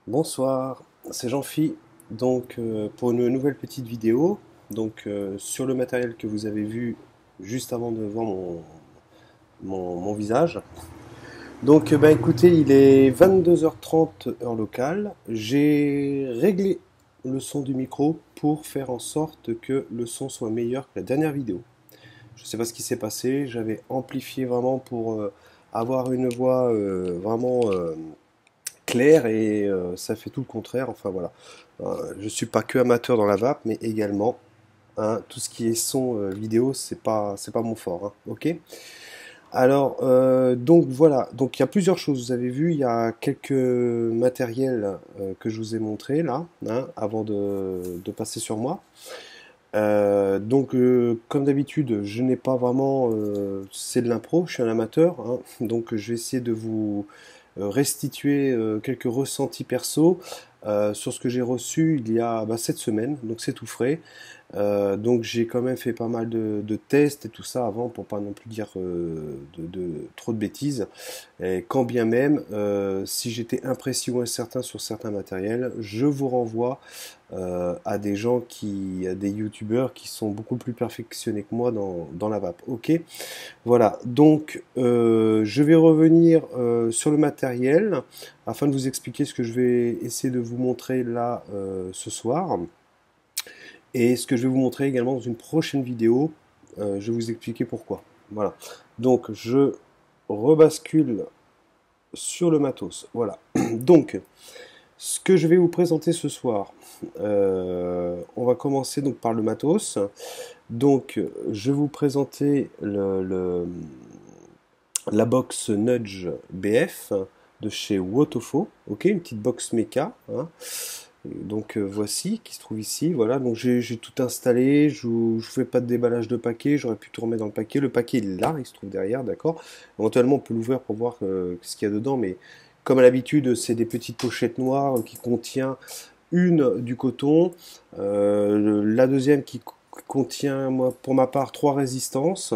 Bonsoir, c'est Jean-Phi. Pour une nouvelle petite vidéo, sur le matériel que vous avez vu juste avant de voir mon visage. Écoutez, il est 22h30 heure locale. J'ai réglé le son du micro pour faire en sorte que le son soit meilleur que la dernière vidéo. Je ne sais pas ce qui s'est passé, j'avais amplifié vraiment pour avoir une voix vraiment clair et ça fait tout le contraire. Enfin voilà. Je suis pas que amateur dans la vape, mais également tout ce qui est son vidéo, c'est pas mon fort. Hein, ok. Alors donc voilà. Donc il y a plusieurs choses. Vous avez vu, il y a quelques matériels que je vous ai montré là, hein, avant de passer sur moi. Comme d'habitude, je n'ai pas vraiment, c'est de l'impro, je suis un amateur, hein, donc je vais essayer de vous restituer quelques ressentis perso sur ce que j'ai reçu il y a cette semaine, donc c'est tout frais. Donc j'ai quand même fait pas mal de tests et tout ça avant pour pas non plus dire trop de bêtises. Et quand bien même, si j'étais imprécis ou incertain sur certains matériels, je vous renvoie à des à des youtubeurs qui sont beaucoup plus perfectionnés que moi dans la vape. Ok, voilà. Je vais revenir sur le matériel afin de vous expliquer ce que je vais essayer de vous montrer là ce soir. Et ce que je vais vous montrer également dans une prochaine vidéo, je vais vous expliquer pourquoi. Voilà. Donc, je rebascule sur le matos. Voilà. Donc, ce que je vais vous présenter ce soir, on va commencer donc par le matos. Je vais vous présenter la box Nudge BF de chez Wotofo. Ok, une petite box méca. Hein. Voici, qui se trouve ici, voilà, donc j'ai tout installé, je ne fais pas de déballage de paquet, j'aurais pu tout remettre dans le paquet est là, il se trouve derrière, d'accord. Éventuellement on peut l'ouvrir pour voir ce qu'il y a dedans, mais comme à l'habitude c'est des petites pochettes noires qui contient une du coton, la deuxième qui contient, moi, pour ma part, trois résistances.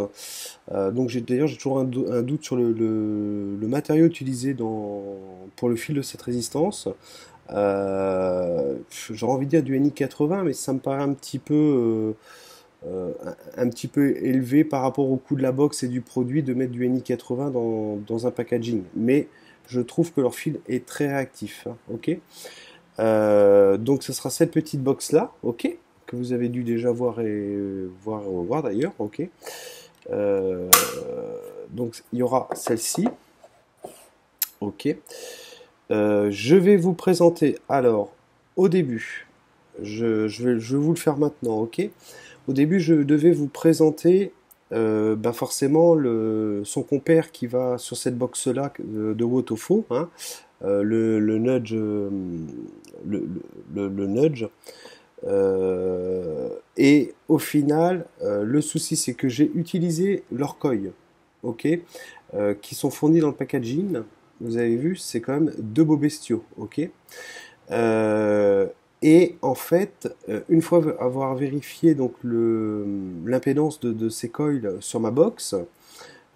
D'ailleurs j'ai toujours un doute sur le matériau utilisé pour le fil de cette résistance. J'aurais envie de dire du NI80, mais ça me paraît un petit peu élevé par rapport au coût de la box et du produit de mettre du NI80 dans un packaging. Mais je trouve que leur fil est très réactif. Hein, ok. Donc ce sera cette petite box là, ok, que vous avez dû déjà voir et voir d'ailleurs, ok. Euh, donc il y aura celle-ci, ok. Je vais vous présenter, alors, au début, je vais vous le faire maintenant, ok? Au début, je devais vous présenter forcément son compère qui va sur cette box-là de Wotofo, hein, le Nudge, le Nudge. Et au final, le souci, c'est que j'ai utilisé leurs coils, ok, qui sont fournis dans le packaging. Vous avez vu, c'est quand même deux beaux bestiaux, ok. Euh, et en fait, une fois avoir vérifié donc l'impédance de ces coils sur ma box,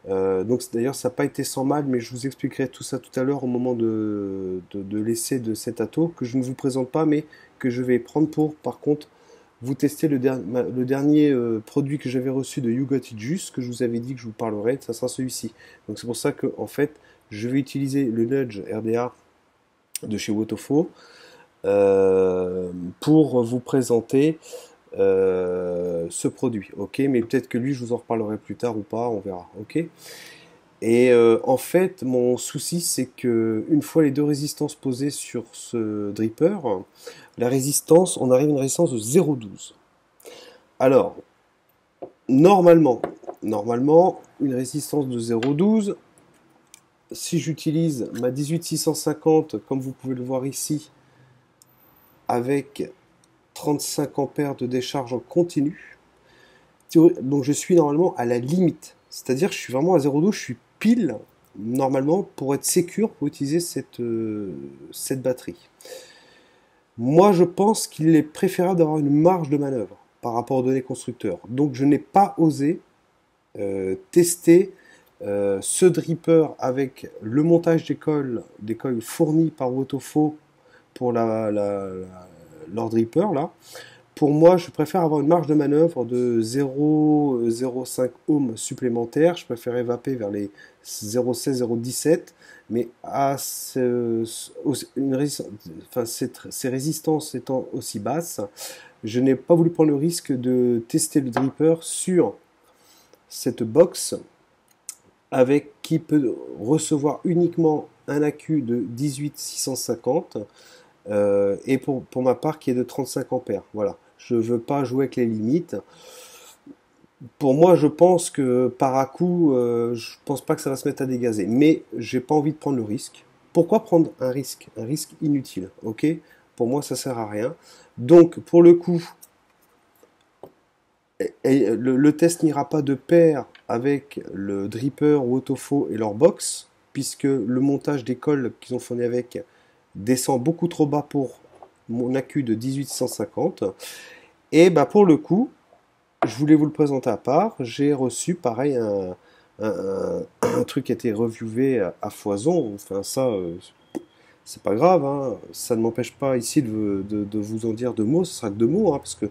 d'ailleurs ça n'a pas été sans mal, mais je vous expliquerai tout ça tout à l'heure au moment de l'essai de cet atto que je ne vous présente pas, mais que je vais prendre pour par contre vous tester le dernier produit que j'avais reçu de You Got It Just, que je vous avais dit que je vous parlerai, ça sera celui-ci. Donc c'est pour ça que en fait je vais utiliser le Nudge RDA de chez Wotofo pour vous présenter ce produit. Ok, mais peut-être que lui je vous en reparlerai plus tard ou pas, on verra. Ok. Et en fait, mon souci, c'est que une fois les deux résistances posées sur ce dripper, la résistance, on arrive à une résistance de 0,12. Alors, normalement, une résistance de 0,12, si j'utilise ma 18650, comme vous pouvez le voir ici, avec 35 ampères de décharge en continu, donc je suis normalement à la limite. C'est-à-dire que je suis vraiment à 0,12, je suis pile, normalement, pour être sécure pour utiliser cette batterie. Moi, je pense qu'il est préférable d'avoir une marge de manœuvre par rapport aux données constructeurs. Donc, je n'ai pas osé tester ce dripper avec le montage des coils fournis par Wotofo pour leur dripper là. Pour moi, je préfère avoir une marge de manœuvre de 0,05 ohms supplémentaires. Je préfère évaper vers les 0,16, 0,17. Mais enfin, ces résistances étant aussi basses, je n'ai pas voulu prendre le risque de tester le dripper sur cette box qui peut recevoir uniquement un accu de 18650 et pour ma part qui est de 35 ampères. Voilà, je veux pas jouer avec les limites. Pour moi, je pense que par à coup, je pense pas que ça va se mettre à dégazer, mais j'ai pas envie de prendre le risque. Pourquoi prendre un risque inutile, ok? Pour moi, ça sert à rien. Donc, pour le coup, le test n'ira pas de pair avec le dripper ou autofaux et leur box, puisque le montage des cols qu'ils ont fourni avec descend beaucoup trop bas pour mon accu de 1850. Et bah pour le coup, je voulais vous le présenter à part. J'ai reçu pareil un truc qui a été reviewé à foison. Enfin ça, c'est pas grave, hein. Ça ne m'empêche pas ici de vous en dire deux mots. Ce sera que deux mots, hein, parce que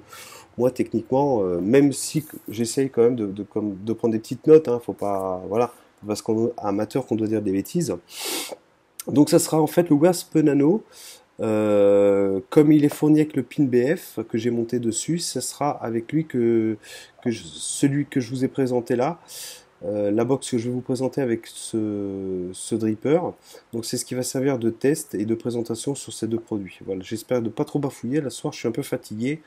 moi techniquement, même si j'essaye quand même de prendre des petites notes, hein, faut pas, voilà, parce qu'on est amateur qu'on doit dire des bêtises. Donc ça sera en fait le Wasp Nano. Comme il est fourni avec le pin BF que j'ai monté dessus, ce sera avec lui celui que je vous ai présenté là, la box que je vais vous présenter avec ce dripper. Donc c'est ce qui va servir de test et de présentation sur ces deux produits. Voilà, j'espère ne pas trop bafouiller. Là ce soir je suis un peu fatigué.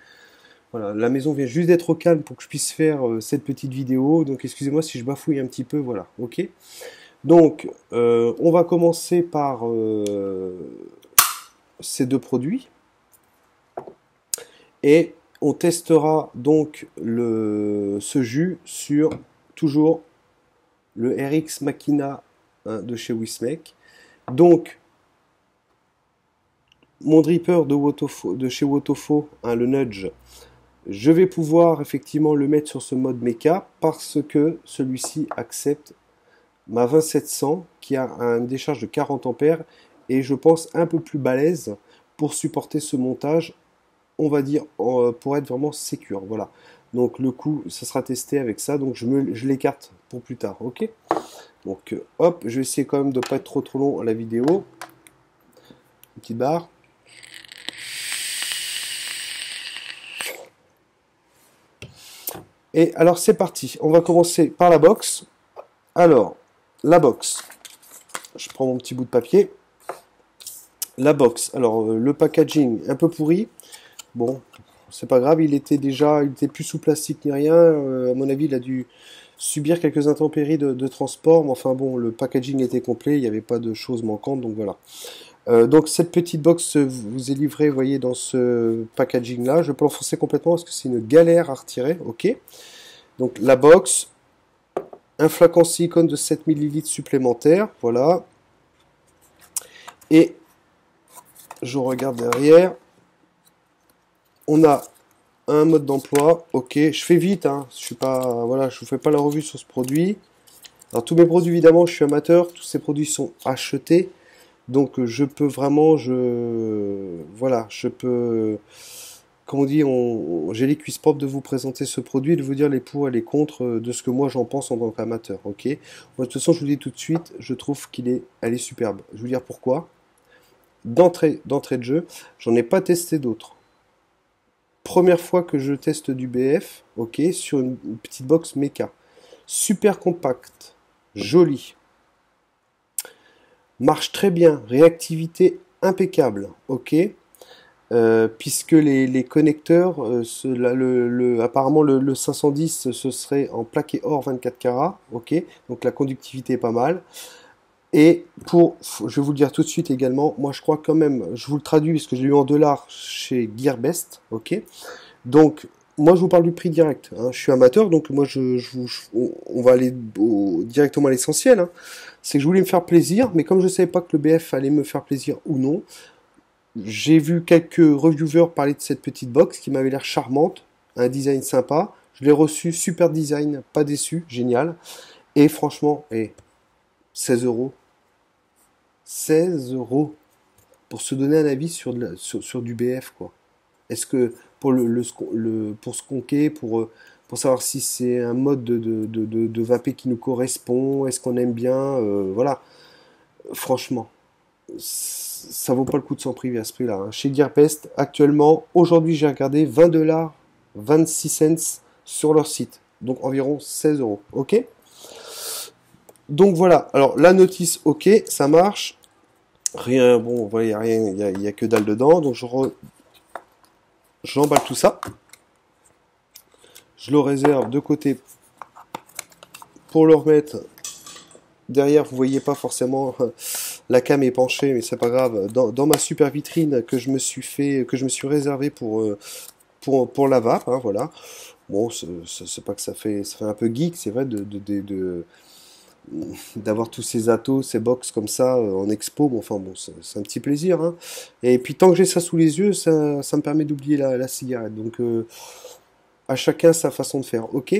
Voilà, la maison vient juste d'être au calme pour que je puisse faire cette petite vidéo. Donc excusez-moi si je bafouille un petit peu. Voilà, ok. Donc on va commencer par ces deux produits et on testera donc ce jus sur toujours le RX Machina, hein, de chez Wismec. Donc mon dripper de chez Wotofo, hein, le Nudge, je vais pouvoir effectivement le mettre sur ce mode méca parce que celui-ci accepte ma 2700 qui a une décharge de 40 ampères et je pense un peu plus balèze pour supporter ce montage, on va dire, pour être vraiment sécure. Voilà. Donc le coup, ça sera testé avec ça, donc je l'écarte pour plus tard, ok? Donc hop, je vais essayer quand même de ne pas être trop long à la vidéo. Une petite barre. Et alors c'est parti, on va commencer par la box. Alors, la box, je prends mon petit bout de papier. La box, alors le packaging un peu pourri, bon, c'est pas grave, il était plus sous plastique ni rien, à mon avis il a dû subir quelques intempéries de transport, mais enfin bon, le packaging était complet, il n'y avait pas de choses manquantes, donc voilà. Donc cette petite box vous est livrée, vous voyez, dans ce packaging là, je peux l'enfoncer complètement parce que c'est une galère à retirer, ok. Donc la box, un flacon silicone de 7 ml supplémentaire, voilà, et je regarde derrière, on a un mode d'emploi, ok, je fais vite, hein, je suis pas, voilà, je vous fais pas la revue sur ce produit. Alors tous mes produits, évidemment, je suis amateur, tous ces produits sont achetés, donc je peux vraiment, voilà, je peux, comme on dit, j'ai les cuisses propres de vous présenter ce produit et de vous dire les pour et les contre de ce que moi j'en pense en tant qu'amateur, ok. Moi, de toute façon, je vous dis tout de suite, je trouve elle est superbe. Je vais vous dire pourquoi. D'entrée de jeu, j'en ai pas testé d'autres. Première fois que je teste du BF, ok, sur une petite box méca. Super compact, joli, marche très bien, réactivité impeccable, ok, puisque les connecteurs, apparemment le 510 ce serait en plaqué or 24 carats, ok, donc la conductivité est pas mal. Et je vais vous le dire tout de suite également, moi je crois quand même, je vous le traduis parce que j'ai lu en dollars chez Gearbest, ok. Donc moi je vous parle du prix direct, hein. Je suis amateur, donc moi on va aller directement à l'essentiel, hein. C'est que je voulais me faire plaisir, mais comme je ne savais pas que le BF allait me faire plaisir ou non, j'ai vu quelques reviewers parler de cette petite box qui m'avait l'air charmante, un design sympa. Je l'ai reçu, super design, pas déçu, génial. Et franchement, 16 euros. 16 € pour se donner un avis sur du BF, quoi. Est-ce que pour pour se conquer, pour savoir si c'est un mode de vapé qui nous correspond, est-ce qu'on aime bien, voilà. Franchement, ça vaut pas le coup de s'en priver à ce prix-là, hein. Chez Gearpest, actuellement, aujourd'hui j'ai regardé 20 $, 26 cents sur leur site. Donc environ 16 euros. Ok? Donc voilà. Alors la notice, ok, ça marche. Rien, bon, voilà, il n'y a rien, y a que dalle dedans. Donc j'emballe tout ça. Je le réserve de côté pour le remettre. Derrière, vous voyez pas forcément, la cam est penchée, mais c'est pas grave. Dans ma super vitrine que je me suis fait, que je me suis réservé pour la vape, hein, voilà. Bon, c'est pas que ça fait un peu geek, c'est vrai, d'avoir tous ces atos, ces box comme ça en expo. Bon, enfin bon, c'est un petit plaisir, hein. Et puis tant que j'ai ça sous les yeux, ça me permet d'oublier la cigarette. Donc à chacun sa façon de faire. Ok.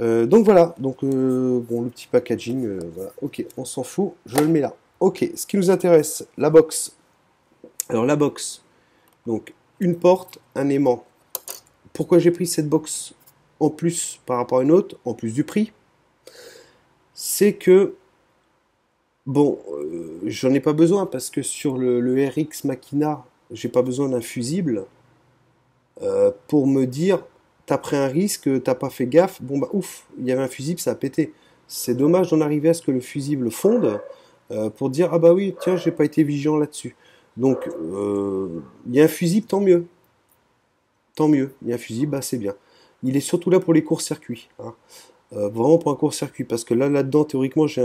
Donc voilà. Donc bon, le petit packaging, voilà. Ok, on s'en fout. Je le mets là. Ok. Ce qui nous intéresse, la box. Alors la box. Donc une porte, un aimant. Pourquoi j'ai pris cette box en plus par rapport à une autre, en plus du prix? C'est que, bon, j'en ai pas besoin parce que sur le RX Machina, j'ai pas besoin d'un fusible pour me dire, t'as pris un risque, t'as pas fait gaffe, bon bah ouf, il y avait un fusible, ça a pété. C'est dommage d'en arriver à ce que le fusible fonde pour dire, ah bah oui, tiens, j'ai pas été vigilant là-dessus. Donc, il y a un fusible, tant mieux. Tant mieux, il y a un fusible, bah c'est bien. Il est surtout là pour les courts-circuits, hein. Vraiment pour un court-circuit, parce que là-dedans, théoriquement, j'ai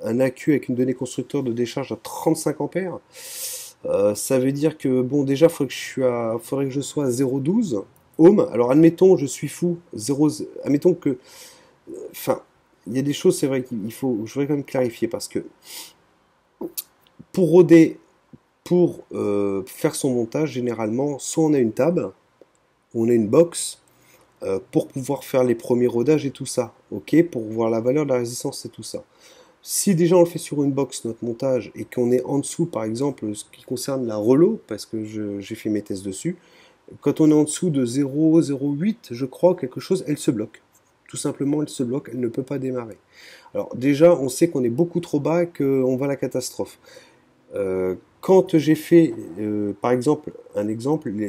un accu avec une donnée constructeur de décharge à 35 ampères. Ça veut dire que, bon, déjà, faudrait que je sois à 0,12 ohms. Alors, admettons, je suis fou, admettons que, enfin, il y a des choses, c'est vrai je voudrais quand même clarifier, parce que pour roder, pour faire son montage, généralement, soit on a une table, ou on a une box, pour pouvoir faire les premiers rodages et tout ça, ok, pour voir la valeur de la résistance et tout ça. Si déjà on le fait sur une box, notre montage, et qu'on est en dessous, par exemple, ce qui concerne la relo, parce que j'ai fait mes tests dessus, quand on est en dessous de 0,08, je crois, quelque chose, elle se bloque. Tout simplement, elle se bloque, elle ne peut pas démarrer. Alors déjà, on sait qu'on est beaucoup trop bas et qu'on va à la catastrophe. Quand j'ai fait, par exemple,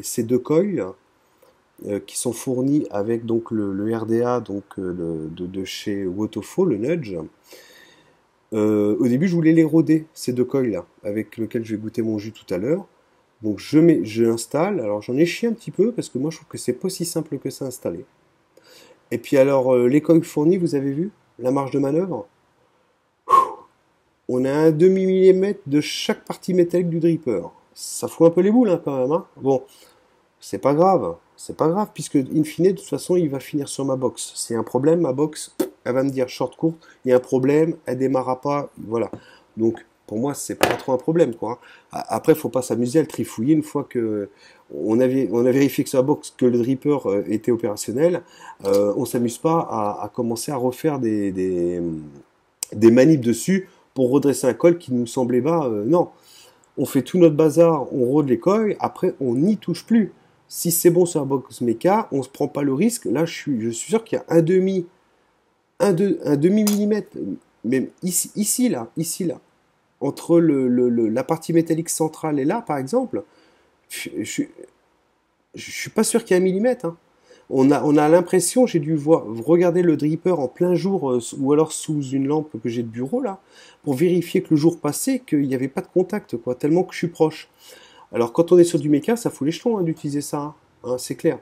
ces deux coils, qui sont fournis avec donc le RDA donc de chez Wotofo, le Nudge. Au début, je voulais les roder, ces deux coils là, avec lesquels je vais goûter mon jus tout à l'heure. Donc je l'installe. Alors j'en ai chié un petit peu parce que moi je trouve que c'est pas si simple que ça à installer. Et puis alors les coils fournis, vous avez vu la marge de manœuvre. On a un demi-millimètre de chaque partie métallique du dripper. Ça fout un peu les boules, hein, quand même, hein. Bon, c'est pas grave. C'est pas grave, puisque, in fine, de toute façon, il va finir sur ma box. C'est un problème, ma box, elle va me dire short court, il y a un problème, elle démarra pas, voilà. Donc, pour moi, c'est pas trop un problème, quoi. Après, faut pas s'amuser à le trifouiller une fois que on a vérifié que sur la box, que le dripper était opérationnel. On s'amuse pas à commencer à refaire des manips dessus pour redresser un col qui nous semblait bas. Non. On fait tout notre bazar, on rôde les coils, après, on n'y touche plus. Si c'est bon sur la box méca, on se prend pas le risque. Là, je suis sûr qu'il y a un demi millimètre, même ici là, entre la partie métallique centrale et là, par exemple, je suis pas sûr qu'il y ait un millimètre, hein. On a l'impression, j'ai dû regarder le dripper en plein jour, ou alors sous une lampe que j'ai de bureau là, pour vérifier que le jour passé, qu'il n'y avait pas de contact, quoi, tellement que je suis proche. Alors quand on est sur du méca, ça fout les jetons, hein, d'utiliser ça, hein, hein, c'est clair.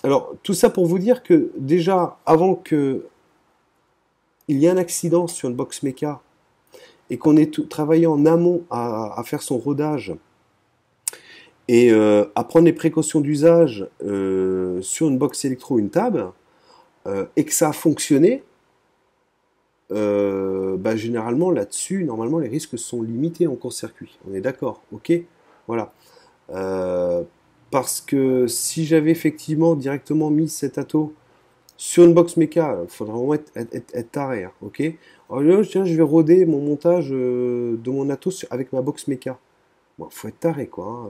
Alors tout ça pour vous dire que déjà, avant que il y ait un accident sur une box méca et qu'on ait travaillé en amont à faire son rodage et à prendre les précautions d'usage sur une box électro, une table, et que ça a fonctionné, bah, généralement là-dessus, normalement les risques sont limités en court-circuit. On est d'accord, ok? Voilà. Parce que si j'avais effectivement directement mis cet ato sur une box méca, il faudrait vraiment être taré, hein, ok? Alors là, je vais roder mon montage de mon ato avec ma box méca. Bon, faut être taré, quoi, hein.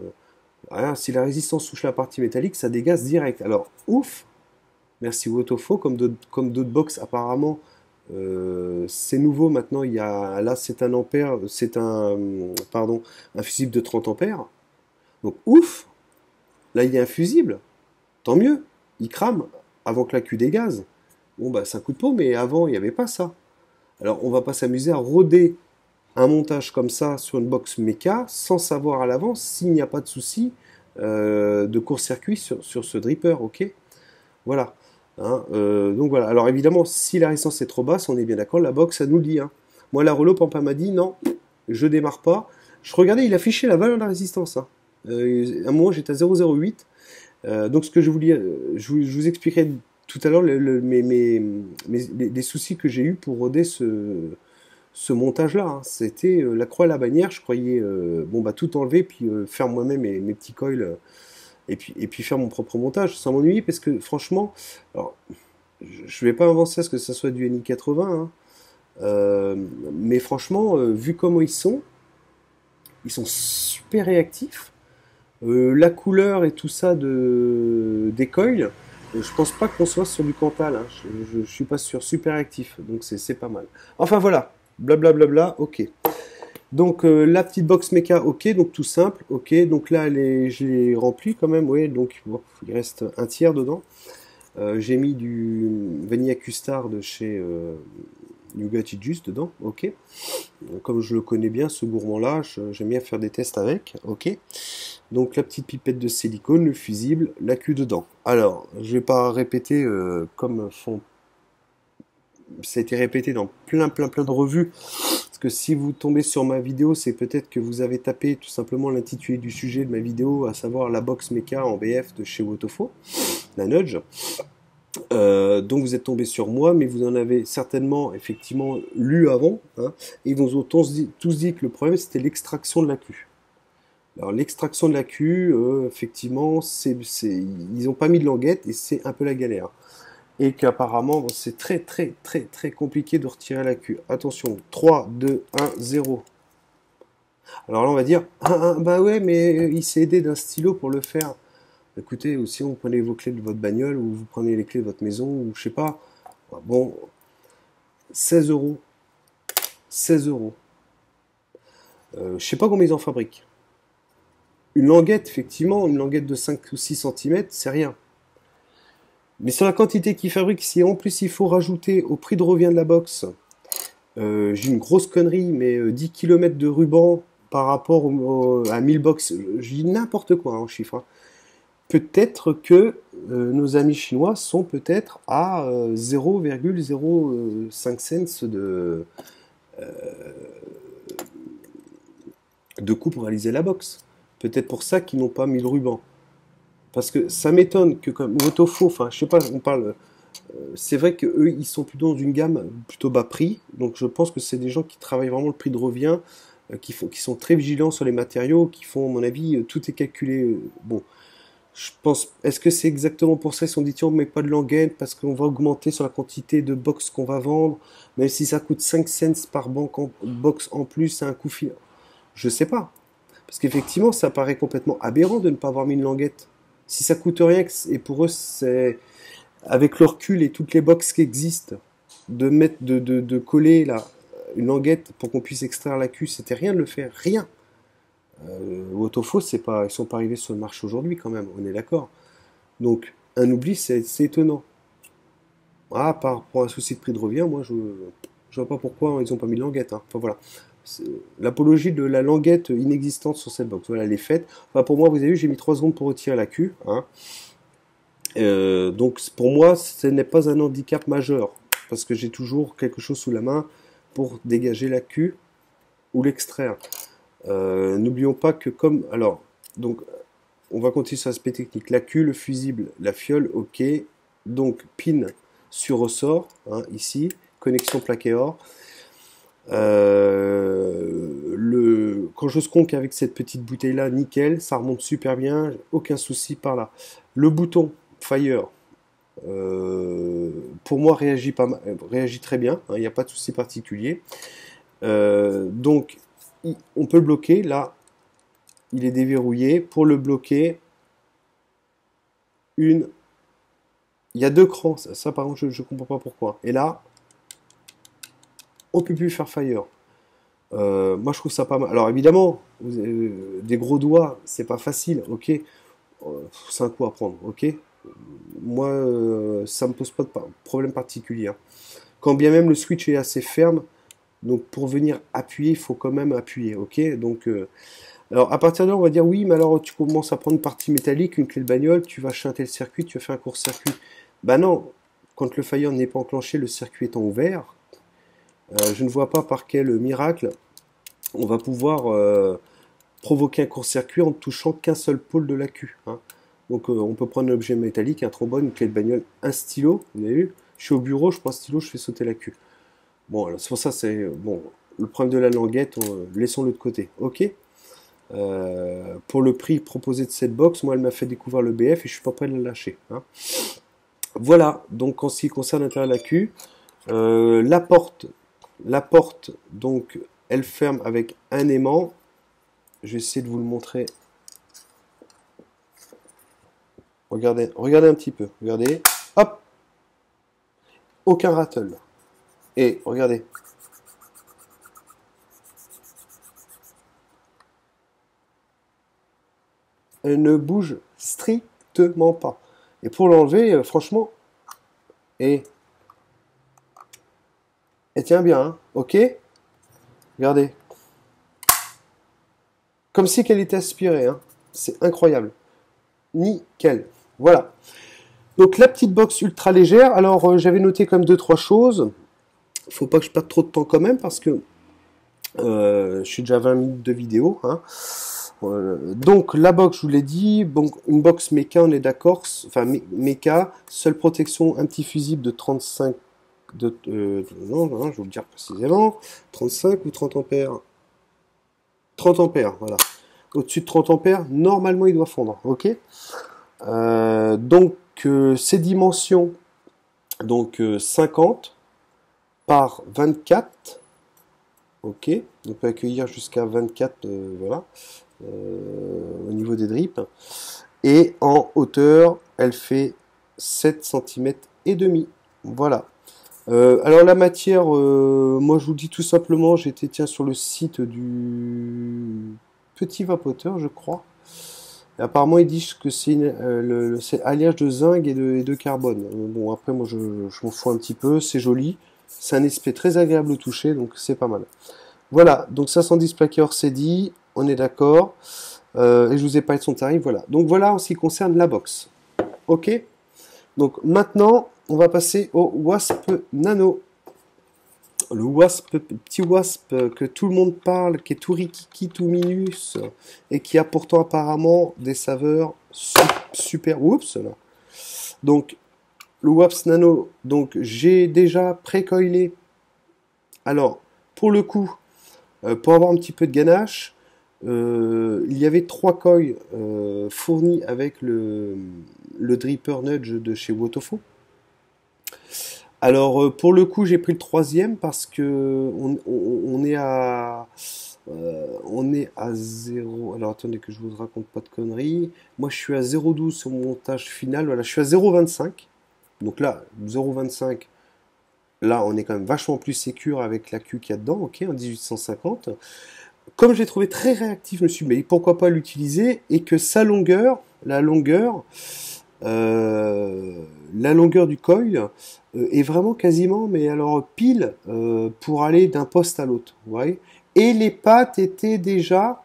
Voilà, si la résistance touche la partie métallique, ça dégaze direct. Alors, ouf, merci Wotofo, comme d'autres box apparemment, c'est nouveau maintenant. Il y a, là, c'est un ampère, c'est un, pardon, un fusible de 30 ampères. Donc, ouf, là, il y a un fusible. Tant mieux, il crame avant que la Q dégaze. Bon, bah, c'est un coup de peau, mais avant, il n'y avait pas ça. Alors, on va pas s'amuser à roder un montage comme ça sur une box méca sans savoir à l'avance s'il n'y a pas de souci de court-circuit sur ce dripper, ok? Voilà. Hein, donc voilà. Alors évidemment, si la résistance est trop basse, on est bien d'accord, la box, ça nous le dit. Hein. Moi, la Relo Pampa m'a dit non, je démarre pas. Je regardais, il affichait la valeur de la résistance. Hein. À un moment, j'étais à 0,08. Donc ce que je voulais, je vous expliquerai tout à l'heure les soucis que j'ai eu pour roder ce montage-là. Hein. C'était la croix à la bannière. Je croyais bon bah tout enlever puis faire moi-même mes petits coils et puis faire mon propre montage sans m'ennuyer parce que franchement, alors je vais pas avancer à ce que ça soit du NI 80, hein, mais franchement, vu comment ils sont super réactifs. La couleur et tout ça des coils, je pense pas qu'on soit sur du Cantal. Hein. Je suis pas sûr, super actif, donc c'est pas mal. Enfin voilà, blablabla, ok. Donc la petite box méca, ok, donc tout simple, ok. Donc là, je l'ai rempli quand même, ouais, donc bon, il reste un tiers dedans. J'ai mis du Vanilla Custard de chez Nougat It Just dedans, ok. Comme je le connais bien, ce gourmand-là, j'aime bien faire des tests avec, ok. Donc la petite pipette de silicone, le fusible, la queue dedans. Alors, je vais pas répéter comme ça a été répété dans plein de revues. Parce que si vous tombez sur ma vidéo, c'est peut-être que vous avez tapé tout simplement l'intitulé du sujet de ma vidéo, à savoir la box mecha en BF de chez Wotofo, la Nudge. Donc vous êtes tombé sur moi, mais vous en avez certainement effectivement lu avant. Hein, et ils vous ont tous dit que le problème c'était l'extraction de la queue. Alors l'extraction de la queue, effectivement, ils n'ont pas mis de languette et c'est un peu la galère. Et qu'apparemment, bon, c'est très compliqué de retirer la queue. Attention, 3, 2, 1, 0. Alors là, on va dire, bah ouais, mais il s'est aidé d'un stylo pour le faire. Écoutez, ou si vous prenez vos clés de votre bagnole, ou vous prenez les clés de votre maison, ou je sais pas. Bon, 16 euros. 16 euros. Je sais pas combien ils en fabriquent. Une languette, effectivement, une languette de 5 ou 6 cm, c'est rien. Mais sur la quantité qu'ils fabriquent, si en plus il faut rajouter au prix de revient de la box, j'ai une grosse connerie, mais 10 km de ruban par rapport à 1000 box, je dis n'importe quoi en chiffre. Hein. Peut-être que nos amis chinois sont peut-être à 0,05 cents de coût pour réaliser la box. Peut-être pour ça qu'ils n'ont pas mis le ruban. Parce que ça m'étonne que comme Wotofo, enfin je sais pas, on parle, c'est vrai que eux ils sont plutôt dans une gamme plutôt bas prix, donc je pense que c'est des gens qui travaillent vraiment le prix de revient, qui sont très vigilants sur les matériaux, qui font à mon avis tout est calculé. Bon, je pense, est-ce que c'est exactement pour ça qu'ils se sont dit tiens on met pas de languette parce qu'on va augmenter sur la quantité de box qu'on va vendre, même si ça coûte 5 cents par box en plus, c'est un coût final. Je sais pas, parce qu'effectivement ça paraît complètement aberrant de ne pas avoir mis une languette. Si ça coûte rien, et pour eux, c'est avec le recul et toutes les boxes qui existent, de coller là, une languette pour qu'on puisse extraire la queue, c'était rien de le faire, rien. Wotofo, ils sont pas arrivés sur le marché aujourd'hui quand même, on est d'accord. Donc, un oubli, c'est étonnant. Ah, pour un souci de prix de revient, moi, je vois pas pourquoi ils ont pas mis de languette. Hein. Enfin voilà. L'apologie de la languette inexistante sur cette box. Voilà, elle est faite. Enfin, pour moi, vous avez vu, j'ai mis 3 secondes pour retirer la queue. Hein. Donc, pour moi, ce n'est pas un handicap majeur. Parce que j'ai toujours quelque chose sous la main pour dégager la queue ou l'extraire. N'oublions pas que comme... Alors, donc, on va continuer sur l'aspect technique. La queue, le fusible, la fiole, ok. Donc, pin sur ressort, hein, ici. Connexion plaqué or. Quand je sconque avec cette petite bouteille là, nickel, ça remonte super bien, aucun souci par là. Le bouton Fire, pour moi réagit très bien, il n'y a pas de souci particulier. Donc on peut le bloquer là, il est déverrouillé. Pour le bloquer, il y a 2 crans. Ça par contre, je comprends pas pourquoi. Et là, on peut plus faire fire. Moi, je trouve ça pas mal. Alors évidemment, des gros doigts, c'est pas facile, ok. C'est un coup à prendre, ok. Moi, ça me pose pas de problème particulier, hein. Quand bien même le switch est assez ferme, donc pour venir appuyer, il faut quand même appuyer, ok. Donc, alors à partir de là, on va dire oui, mais alors tu commences à prendre une partie métallique, une clé de bagnole, tu vas chanter le circuit, tu vas faire un court-circuit. Bah non, quand le fire n'est pas enclenché, le circuit étant ouvert, je ne vois pas par quel miracle on va pouvoir provoquer un court-circuit en ne touchant qu'un seul pôle de la Q, hein. Donc on peut prendre un objet métallique, un trombone, une clé de bagnole, un stylo, vous avez vu? Je suis au bureau, je prends un stylo, je fais sauter la Q. Bon, alors c'est pour ça, c'est bon. Le problème de la languette, laissons-le de côté, ok. Pour le prix proposé de cette box, moi elle m'a fait découvrir le BF et je suis pas prêt de la lâcher, hein. Voilà, donc en ce qui concerne l'intérieur de la Q, la porte, donc elle ferme avec un aimant. Je vais essayer de vous le montrer. Regardez, regardez un petit peu, regardez, hop, aucun rattle. Et regardez. Elle ne bouge strictement pas. Et pour l'enlever, franchement, et elle tient bien, hein, ok? Regardez. Comme si qu'elle était aspirée, hein. C'est incroyable. Nickel. Voilà. Donc la petite box ultra légère. Alors j'avais noté comme 2-3 choses. Faut pas que je perde trop de temps quand même parce que je suis déjà à 20 minutes de vidéo, hein. Donc la box, je vous l'ai dit, bon, une box méca, on est d'accord, enfin méca, seule protection, un petit fusible de 35, non, je vais vous le dire précisément, 35 ou 30 ampères, 30 ampères, voilà. Au-dessus de 30 ampères, normalement il doit fondre, ok. Donc ces dimensions, donc 50 par 24, ok, on peut accueillir jusqu'à 24, voilà. Au niveau des drips, et en hauteur elle fait 7 cm et demi, voilà. Alors la matière, moi je vous dis tout simplement, j'étais sur le site du Petit Vapoteur, je crois, et apparemment ils disent que c'est alliage de zinc et de carbone. Bon, après moi je m'en fous un petit peu, c'est joli, c'est un aspect très agréable au toucher, donc c'est pas mal. Voilà, donc 510 plaqué Orcedi, on est d'accord. Et je vous ai parlé de son tarif, voilà. Donc voilà en ce qui concerne la box. Ok. Donc maintenant, on va passer au Wasp Nano. Le Wasp, petit Wasp que tout le monde parle, qui est tout rikiki, tout minus, et qui a pourtant apparemment des saveurs super. Oups là. Donc le Wasp Nano, donc j'ai déjà pré-coilé. Alors, pour le coup, pour avoir un petit peu de ganache, il y avait 3 coils fournis avec le dripper nudge de chez Wotofo. Alors pour le coup j'ai pris le 3e parce que on est à 0. Alors attendez que je vous raconte pas de conneries. Moi je suis à 0,12 sur mon montage final. Voilà, je suis à 0,25. Donc là 0,25. Là on est quand même vachement plus sécure avec la Q qu'il y a dedans. Ok, en 1850. Comme je l'ai trouvé très réactif, je me suis dit, mais pourquoi pas l'utiliser, et que sa longueur, la longueur du coil est vraiment quasiment, mais alors pile, pour aller d'un poste à l'autre, vous voyez. Et les pattes étaient déjà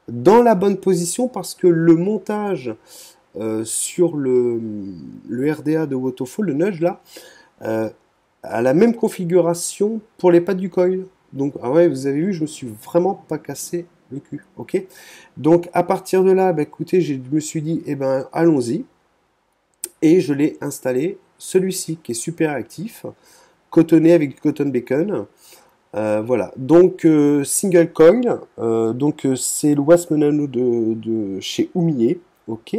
dans la bonne position parce que le montage sur le RDA de Wotofo, le nudge là, a la même configuration pour les pattes du coil. Donc, ah ouais, vous avez vu, je me suis vraiment pas cassé le cul, ok. Donc, à partir de là, bah, écoutez, je me suis dit, eh ben, allons-y. Et je l'ai installé, celui-ci, qui est super actif, cotonné avec du cotton bacon. Voilà, donc single coil, donc c'est le Wasp Nano de chez Oumier, ok.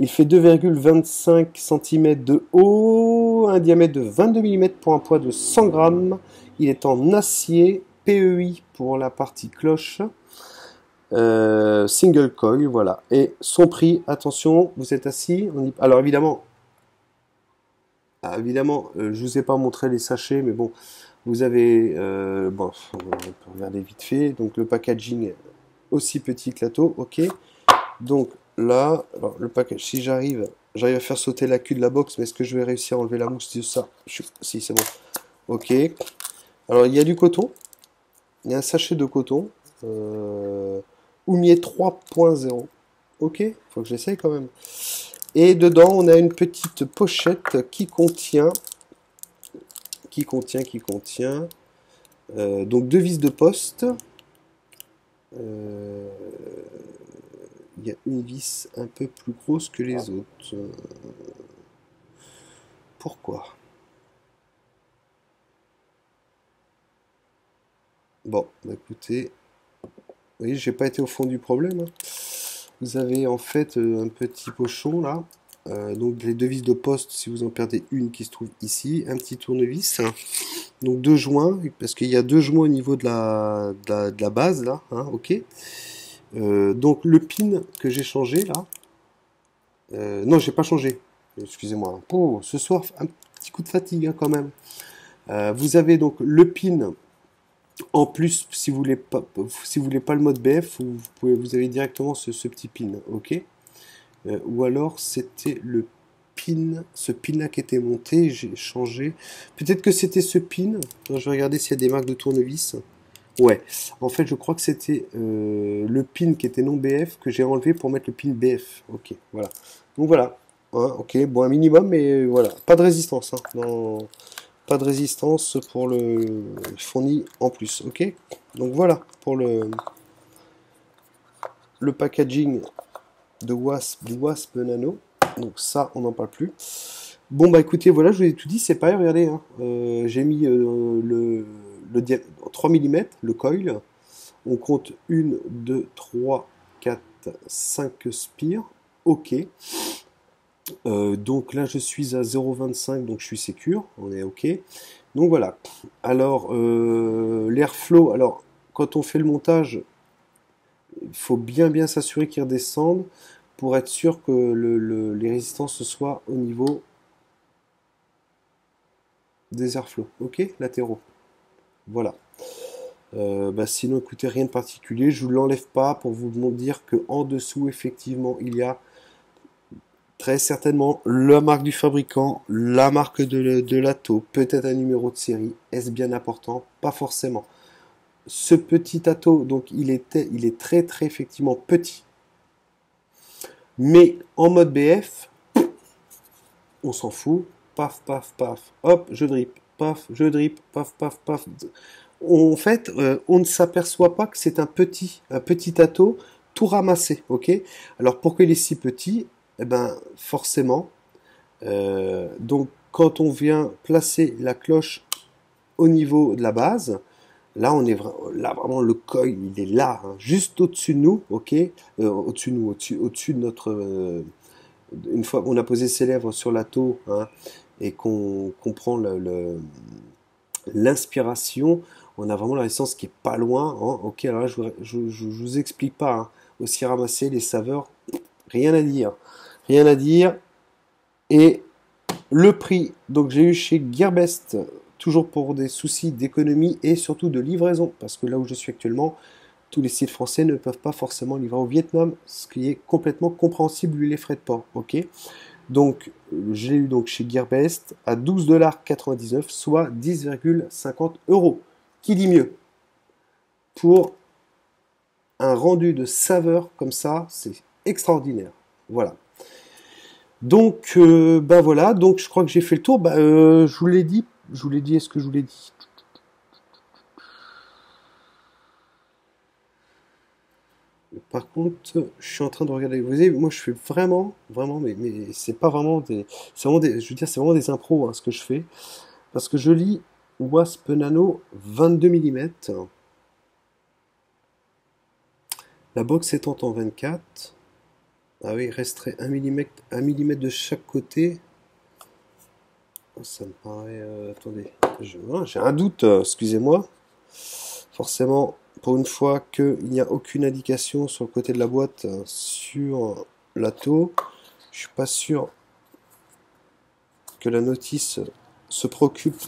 Il fait 2,25 cm de haut, un diamètre de 22 mm pour un poids de 100 grammes. Il est en acier PEI pour la partie cloche. Single coil, voilà. Et son prix, attention, vous êtes assis. Alors évidemment, je vous ai pas montré les sachets, mais bon, vous avez, bon, on peut regarder vite fait. Donc le packaging aussi petit que l'atto, ok. Donc là, alors le package, si j'arrive à faire sauter la queue de la box, mais est-ce que je vais réussir à enlever la mousse de ça? Si, c'est bon. Ok. Alors il y a du coton, il y a un sachet de coton, Oumier 3.0. Ok, faut que j'essaye quand même. Et dedans, on a une petite pochette qui contient donc 2 vis de poste. Il y a une vis un peu plus grosse que les autres. Pourquoi? Bon, bah écoutez, vous voyez, j'ai pas été au fond du problème, hein. Vous avez en fait un petit pochon là. Donc les 2 vis de poste, si vous en perdez une qui se trouve ici, un petit tournevis, donc 2 joints, parce qu'il y a 2 joints au niveau de la base là, hein, ok. Donc le pin que j'ai changé là, non j'ai pas changé, excusez-moi, oh, ce soir un petit coup de fatigue hein, quand même. Vous avez donc le pin en plus, si vous voulez pas le mode BF, vous avez directement ce petit pin, ok. Ou alors c'était ce pin là qui était monté, j'ai changé. Peut-être que c'était ce pin. Attends, je vais regarder s'il y a des marques de tournevis. Ouais, en fait je crois que c'était le pin qui était non BF que j'ai enlevé pour mettre le pin BF. Ok, voilà. Donc voilà. Hein, ok, bon un minimum, mais voilà. Pas de résistance. Hein, non, pas de résistance pour le fourni en plus. Ok. Donc voilà pour le packaging de du Wasp Nano. Donc ça, on n'en parle plus. Bon bah écoutez, voilà, je vous ai tout dit, c'est pareil, regardez. Hein. J'ai mis le 3 mm, le coil. On compte 1, 2, 3, 4, 5 spires. Ok. Donc là, je suis à 0,25, donc je suis sécure. On est ok. Donc voilà. Alors, l'airflow, alors, quand on fait le montage, il faut bien s'assurer qu'il redescende pour être sûr que les résistances soient au niveau des airflows, ok, latéraux. Voilà. Bah sinon, écoutez, rien de particulier. Je ne l'enlève pas pour vous dire que en dessous, effectivement, il y a très certainement la marque du fabricant, la marque de l'atto, peut-être un numéro de série. Est-ce bien important? Pas forcément. Ce petit atto, donc il est très effectivement petit. Mais en mode BF, on s'en fout. Paf, paf, paf. Hop, je drip. Paf, je drip. Paf, paf, paf. En fait, on ne s'aperçoit pas que c'est un petit atto tout ramassé. Ok. Alors pourquoi il est si petit? Eh ben, forcément. Donc, quand on vient placer la cloche au niveau de la base, là, là vraiment le coil, il est là, hein, juste au-dessus de nous, ok, au-dessus de nous, au-dessus de notre, une fois qu'on a posé ses lèvres sur la taux, hein, et qu'on prend l'inspiration, on a vraiment la résistance qui est pas loin, hein, ok. Alors là, je vous explique pas, hein, aussi ramasser les saveurs, rien à dire, rien à dire. Et le prix, donc j'ai eu chez Gearbest, toujours pour des soucis d'économie et surtout de livraison, parce que là où je suis actuellement, tous les sites français ne peuvent pas forcément livrer au Vietnam, ce qui est complètement compréhensible vu les frais de port. Ok. Donc j'ai eu donc chez Gearbest à 12,99 $, soit 10,50 €. Qui dit mieux? Pour un rendu de saveur comme ça, c'est extraordinaire. Voilà. Donc, ben voilà, donc je crois que j'ai fait le tour. Je vous l'ai dit, est-ce que je vous l'ai dit? Par contre, je suis en train de regarder. Vous voyez, moi je fais vraiment, mais c'est pas vraiment c'est vraiment je veux dire, c'est vraiment des impros hein, ce que je fais, parce que je lis Wasp Nano 22 mm. La box étant en 24. Ah oui, il resterait 1 mm de chaque côté. Ça me paraît... attendez, j'ai un doute, excusez-moi. Forcément, pour une fois qu'il n'y a aucune indication sur le côté de la boîte sur la taux, je suis pas sûr que la notice se préoccupe.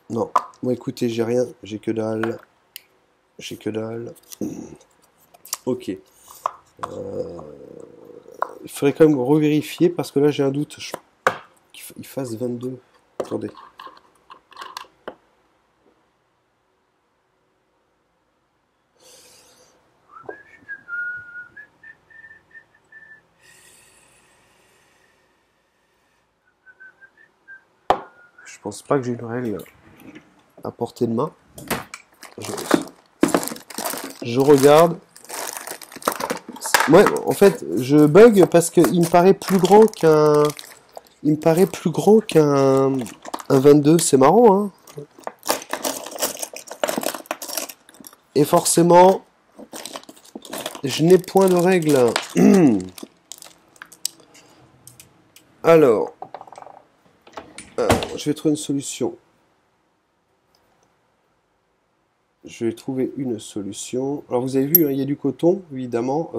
Non, moi écoutez, j'ai rien, j'ai que dalle. J'ai que dalle. Ok. Il faudrait quand même revérifier parce que là j'ai un doute qu'il fasse 22. Attendez. Je pense pas que j'ai une règle à portée de main. Je regarde. Ouais, en fait, je bug parce qu'il me paraît plus grand qu'un. Il me paraît plus grand qu'un 22. C'est marrant, hein. Et forcément, je n'ai point de règle. Alors, je vais trouver une solution. Je vais trouver une solution. Alors vous avez vu, hein, il y a du coton, évidemment.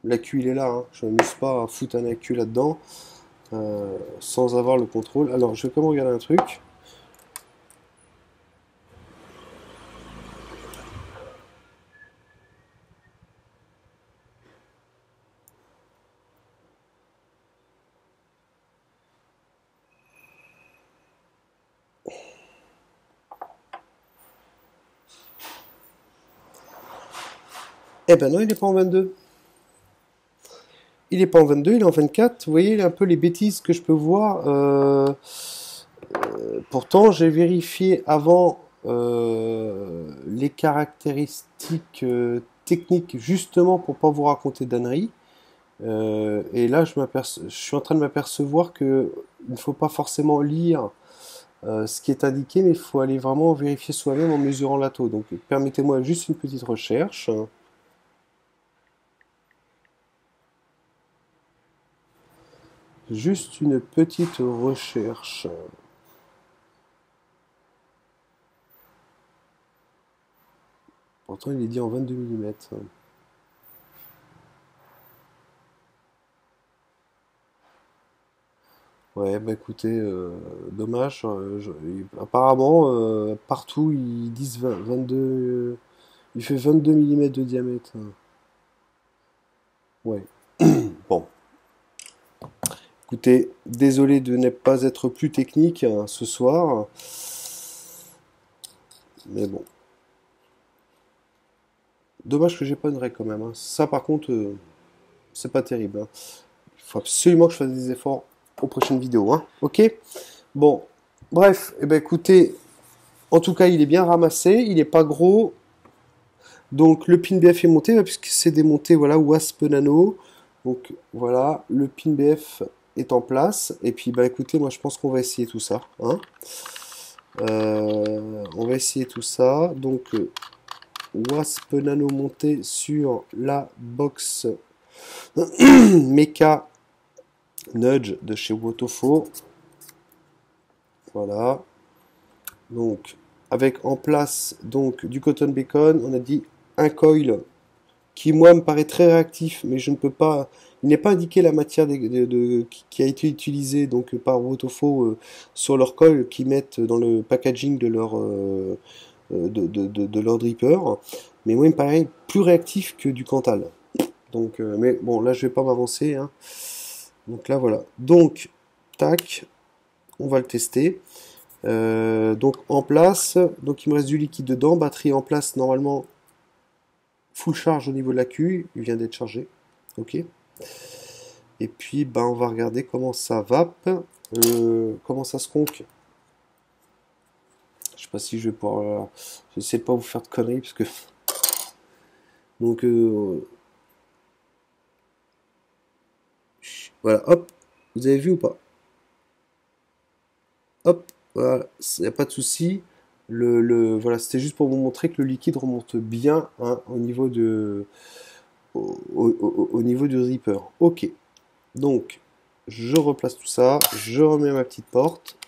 L'accu il est là, hein. Je ne m'amuse pas à foutre un accu là-dedans sans avoir le contrôle. Alors je vais quand même regarder un truc. Eh ben non, il n'est pas en 22. Il n'est pas en 22, il est en 24. Vous voyez un peu les bêtises que je peux voir. Pourtant, j'ai vérifié avant les caractéristiques techniques justement pour pas vous raconter d'âneries. Et là, je suis en train de m'apercevoir que il ne faut pas forcément lire ce qui est indiqué, mais il faut aller vraiment vérifier soi-même en mesurant la taux. Donc, permettez-moi juste une petite recherche. Juste une petite recherche. Pourtant, il est dit en 22 mm. Ouais, bah écoutez, dommage. Apparemment, partout, ils disent 22. Il fait 22 mm de diamètre. Ouais. Bon. Écoutez, désolé de ne pas être plus technique hein, ce soir. Mais bon. Dommage que j'ai pas une règle quand même, hein. Ça, par contre, c'est pas terrible, hein. Il faut absolument que je fasse des efforts aux prochaines vidéos, hein. Ok? Bon. Bref, eh ben écoutez, en tout cas, il est bien ramassé, il n'est pas gros. Donc le pin BF est monté, puisque c'est démonté, voilà, Wasp Nano. Donc voilà, le pin BF est en place. Et puis bah écoutez, moi je pense qu'on va essayer tout ça, hein. On va essayer tout ça. Donc Wasp Nano monté sur la box Mecha Nudge de chez Wotofo. Voilà. Donc avec en place donc du cotton bacon, on a dit un coil qui moi me paraît très réactif, mais je ne peux pas. Il n'est pas indiqué la matière qui a été utilisée donc par Wotofo sur leur coil qu'ils mettent dans le packaging de leur dripper. Mais moi il me paraît plus réactif que du Cantal. Donc, mais bon là je vais pas m'avancer, hein. Donc là voilà. Donc tac, on va le tester. Donc en place, donc il me reste du liquide dedans, batterie en place normalement full charge au niveau de l'accu, il vient d'être chargé, ok. Et puis ben on va regarder comment ça vape, comment ça se conque. Je sais pas si je vais pouvoir, j'essaie de pas vous faire de conneries parce que donc voilà, hop, vous avez vu ou pas? Hop, voilà, il n'y a pas de souci. Voilà, c'était juste pour vous montrer que le liquide remonte bien hein, au niveau du zipper. Ok, donc je replace tout ça, je remets ma petite porte.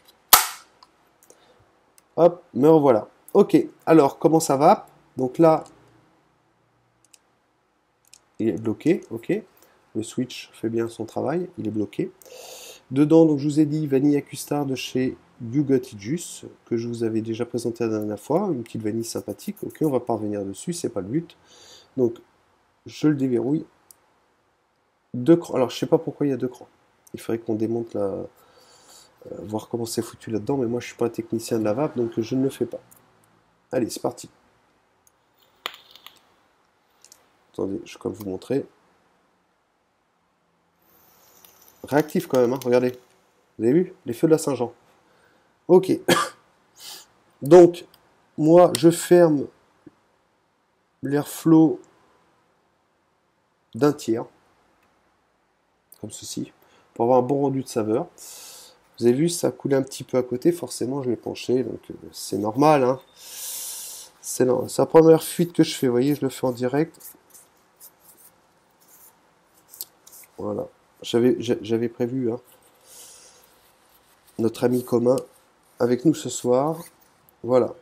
Hop, me revoilà. Ok, alors comment ça va? Donc là, il est bloqué, ok. Le switch fait bien son travail, il est bloqué. Dedans, donc je vous ai dit vanille custard de chez You Got It Juice, que je vous avais déjà présenté la dernière fois, une petite vanille sympathique. Ok, on va pas revenir dessus, c'est pas le but. Donc je le déverrouille. Deux crans. Alors je sais pas pourquoi il y a deux crans. Il faudrait qu'on démonte la, voir comment c'est foutu là-dedans, mais moi je suis pas un technicien de la vape, donc je ne le fais pas. Allez, c'est parti. Attendez, je vais quand même vous montrer. Réactif quand même, hein, regardez. Vous avez vu? Les feux de la Saint-Jean. Ok. Donc, moi, je ferme l'airflow d'un tiers, comme ceci, pour avoir un bon rendu de saveur. Vous avez vu, ça a coulé un petit peu à côté, forcément, je l'ai penché, donc c'est normal, hein. C'est la première fuite que je fais, vous voyez, je le fais en direct. Voilà. J'avais prévu, hein, notre ami commun avec nous ce soir. Voilà.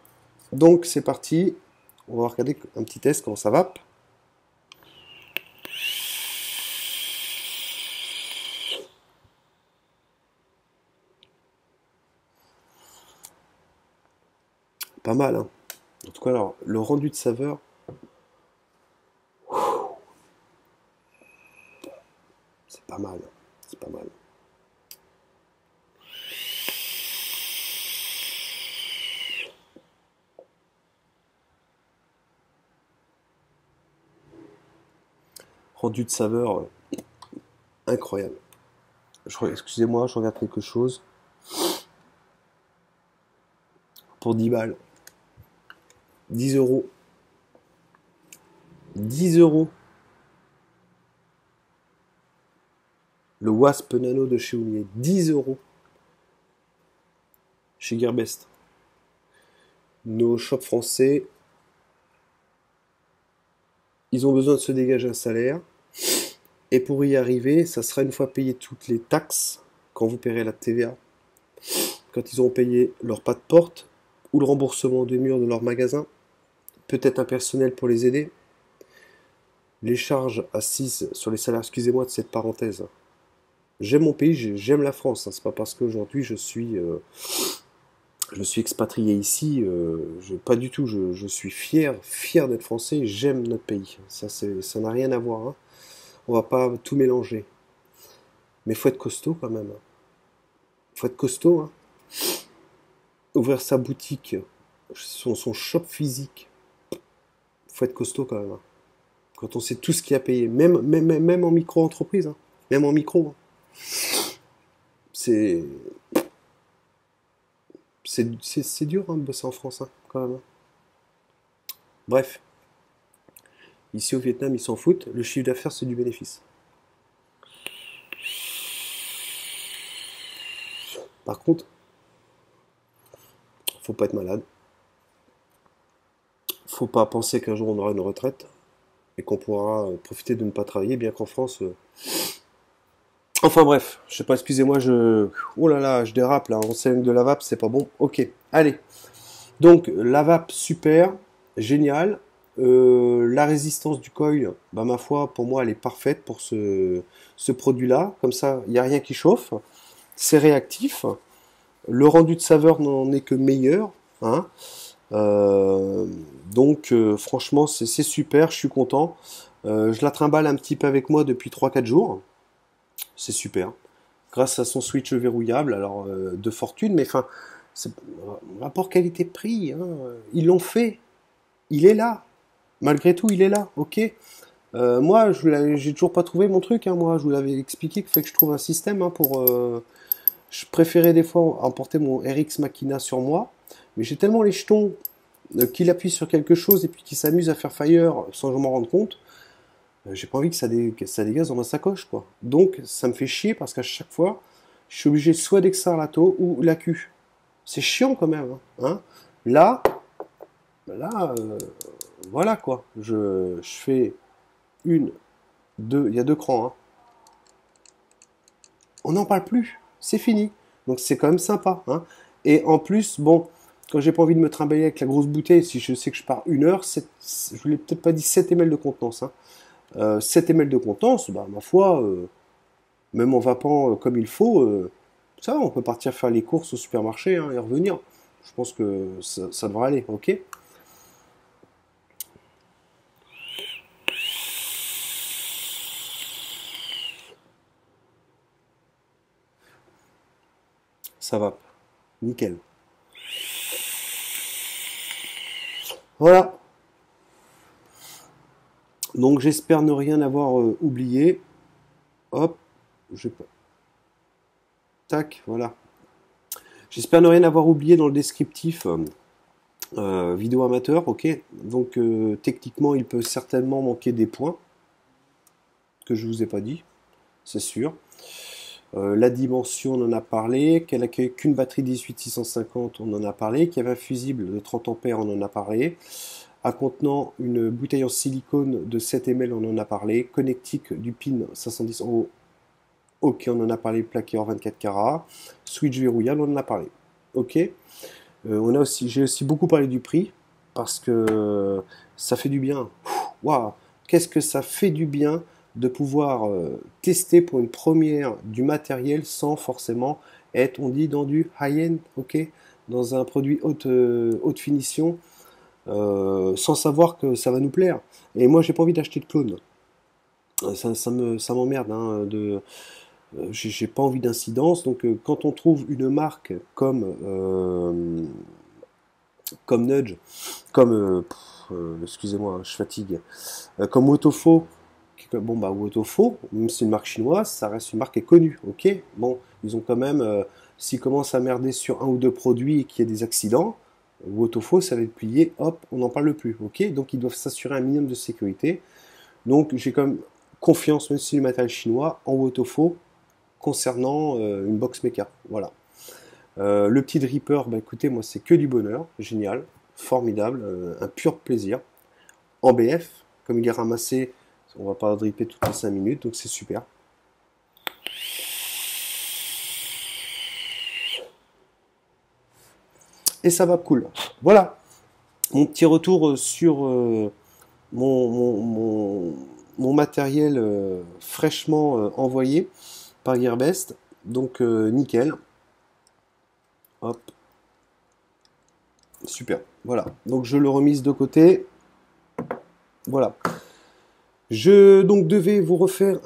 Donc, c'est parti. On va regarder un petit test, comment ça va. Pas mal, hein. En tout cas, alors, le rendu de saveur, c'est pas mal. C'est pas mal. Rendu de saveur incroyable. Excusez-moi, je regarde quelque chose. Pour 10 balles. 10 euros. 10 euros. Le Wasp Nano de chez Oulier. 10 euros. Chez Gearbest. Nos shops français, ils ont besoin de se dégager un salaire. Et pour y arriver, ça sera une fois payé toutes les taxes, quand vous paierez la TVA, quand ils auront payé leur pas de porte, ou le remboursement des murs de leur magasin, peut-être un personnel pour les aider, les charges assises sur les salaires, excusez-moi de cette parenthèse. J'aime mon pays, j'aime la France, hein. C'est pas parce qu'aujourd'hui je suis expatrié ici, pas du tout, je suis fier d'être français, j'aime notre pays. Ça n'a rien à voir, hein. On va pas tout mélanger. Mais faut être costaud quand même, hein. Faut être costaud, hein. Ouvrir sa boutique, son shop physique, faut être costaud quand même, hein. Quand on sait tout ce qu'il y a payé, même en micro-entreprise, hein. Même en micro, hein. C'est c'est dur, hein, de bosser en France, hein, quand même, hein. Bref, ici au Vietnam, ils s'en foutent. Le chiffre d'affaires, c'est du bénéfice. Par contre, faut pas être malade. Faut pas penser qu'un jour on aura une retraite et qu'on pourra profiter de ne pas travailler, bien qu'en France. Enfin bref, je sais pas, excusez-moi, oh là là, je dérape là, on s'éloigne de la vape, c'est pas bon. Ok, allez. Donc la vape, super, génial. La résistance du coil, bah ma foi, pour moi, elle est parfaite pour ce produit-là. Comme ça, il n'y a rien qui chauffe. C'est réactif. Le rendu de saveur n'en est que meilleur, hein. Euh, donc franchement, c'est super, je suis content. Je la trimballe un petit peu avec moi depuis 3 4 jours. C'est super. Grâce à son switch verrouillable, alors de fortune, mais enfin, rapport qualité-prix, hein, ils l'ont fait. Il est là. Malgré tout, il est là, ok. Moi, j'ai toujours pas trouvé mon truc, hein, moi, je vous l'avais expliqué, qu'il fait que je trouve un système, hein, pour. Je préférais des fois emporter mon RX Machina sur moi, mais j'ai tellement les jetons qu'il appuie sur quelque chose et puis qu'il s'amuse à faire fire sans que je m'en rende compte. J'ai pas envie que ça dégaze dans ma sacoche, quoi. Donc, ça me fait chier parce qu'à chaque fois, je suis obligé soit d'extraire la taux ou la Q. C'est chiant quand même, hein. Là, là, voilà quoi. Je fais une, deux, il y a deux crans, hein. On n'en parle plus, c'est fini. Donc c'est quand même sympa, hein. Et en plus, bon, quand j'ai pas envie de me trimballer avec la grosse bouteille, si je sais que je pars 1 heure, je vous l'ai peut-être pas dit 7 ml de contenance. Hein. 7 ml de contenance, bah, ma foi, même en vapant comme il faut, ça va, on peut partir faire les courses au supermarché hein, et revenir. Je pense que ça devrait aller, ok? Ça va, nickel. Voilà, donc j'espère ne rien avoir oublié. Hop, je... tac, voilà. J'espère ne rien avoir oublié dans le descriptif vidéo amateur, ok. Donc techniquement, il peut certainement manquer des points que je vous ai pas dit, c'est sûr. La dimension, on en a parlé. Qu'elle accueille qu'une batterie 18650, on en a parlé. Qu'il y avait un fusible de 30 ampères, on en a parlé. À contenant une bouteille en silicone de 7 ml, on en a parlé. Connectique du pin 510 en haut, ok, on en a parlé. Plaqué en 24 carats. Switch verrouillable, on en a parlé. Ok. J'ai aussi beaucoup parlé du prix parce que ça fait du bien. Waouh, qu'est-ce que ça fait du bien de pouvoir tester pour une première du matériel sans forcément être, on dit, dans du high-end, ok, dans un produit haute finition, sans savoir que ça va nous plaire. Et moi, j'ai pas envie d'acheter de clone. Ça m'emmerde, hein, j'ai pas envie d'incidence. Donc, quand on trouve une marque comme Nudge, comme excusez-moi, je fatigue, comme Wotofo. Bon bah Wotofo, même si c'est une marque chinoise, ça reste une marque qui est connue, ok. Bon, ils ont quand même, s'ils commencent à merder sur un ou deux produits et qu'il y a des accidents, Wotofo, ça va être plié, hop, on n'en parle plus, ok. Donc ils doivent s'assurer un minimum de sécurité. Donc j'ai quand même confiance, même si c'est du matériel chinois, en Wotofo concernant une box mecha, voilà. Le petit dripper, bah écoutez, moi c'est que du bonheur, génial, formidable, un pur plaisir. En BF, comme il est ramassé, on va pas dripper toutes les 5 minutes, donc c'est super. Et ça va cool. Voilà, mon petit retour sur mon matériel fraîchement envoyé par Gearbest. Donc nickel. Hop. Super. Voilà. Donc je le remise de côté. Voilà. Je donc devais vous refaire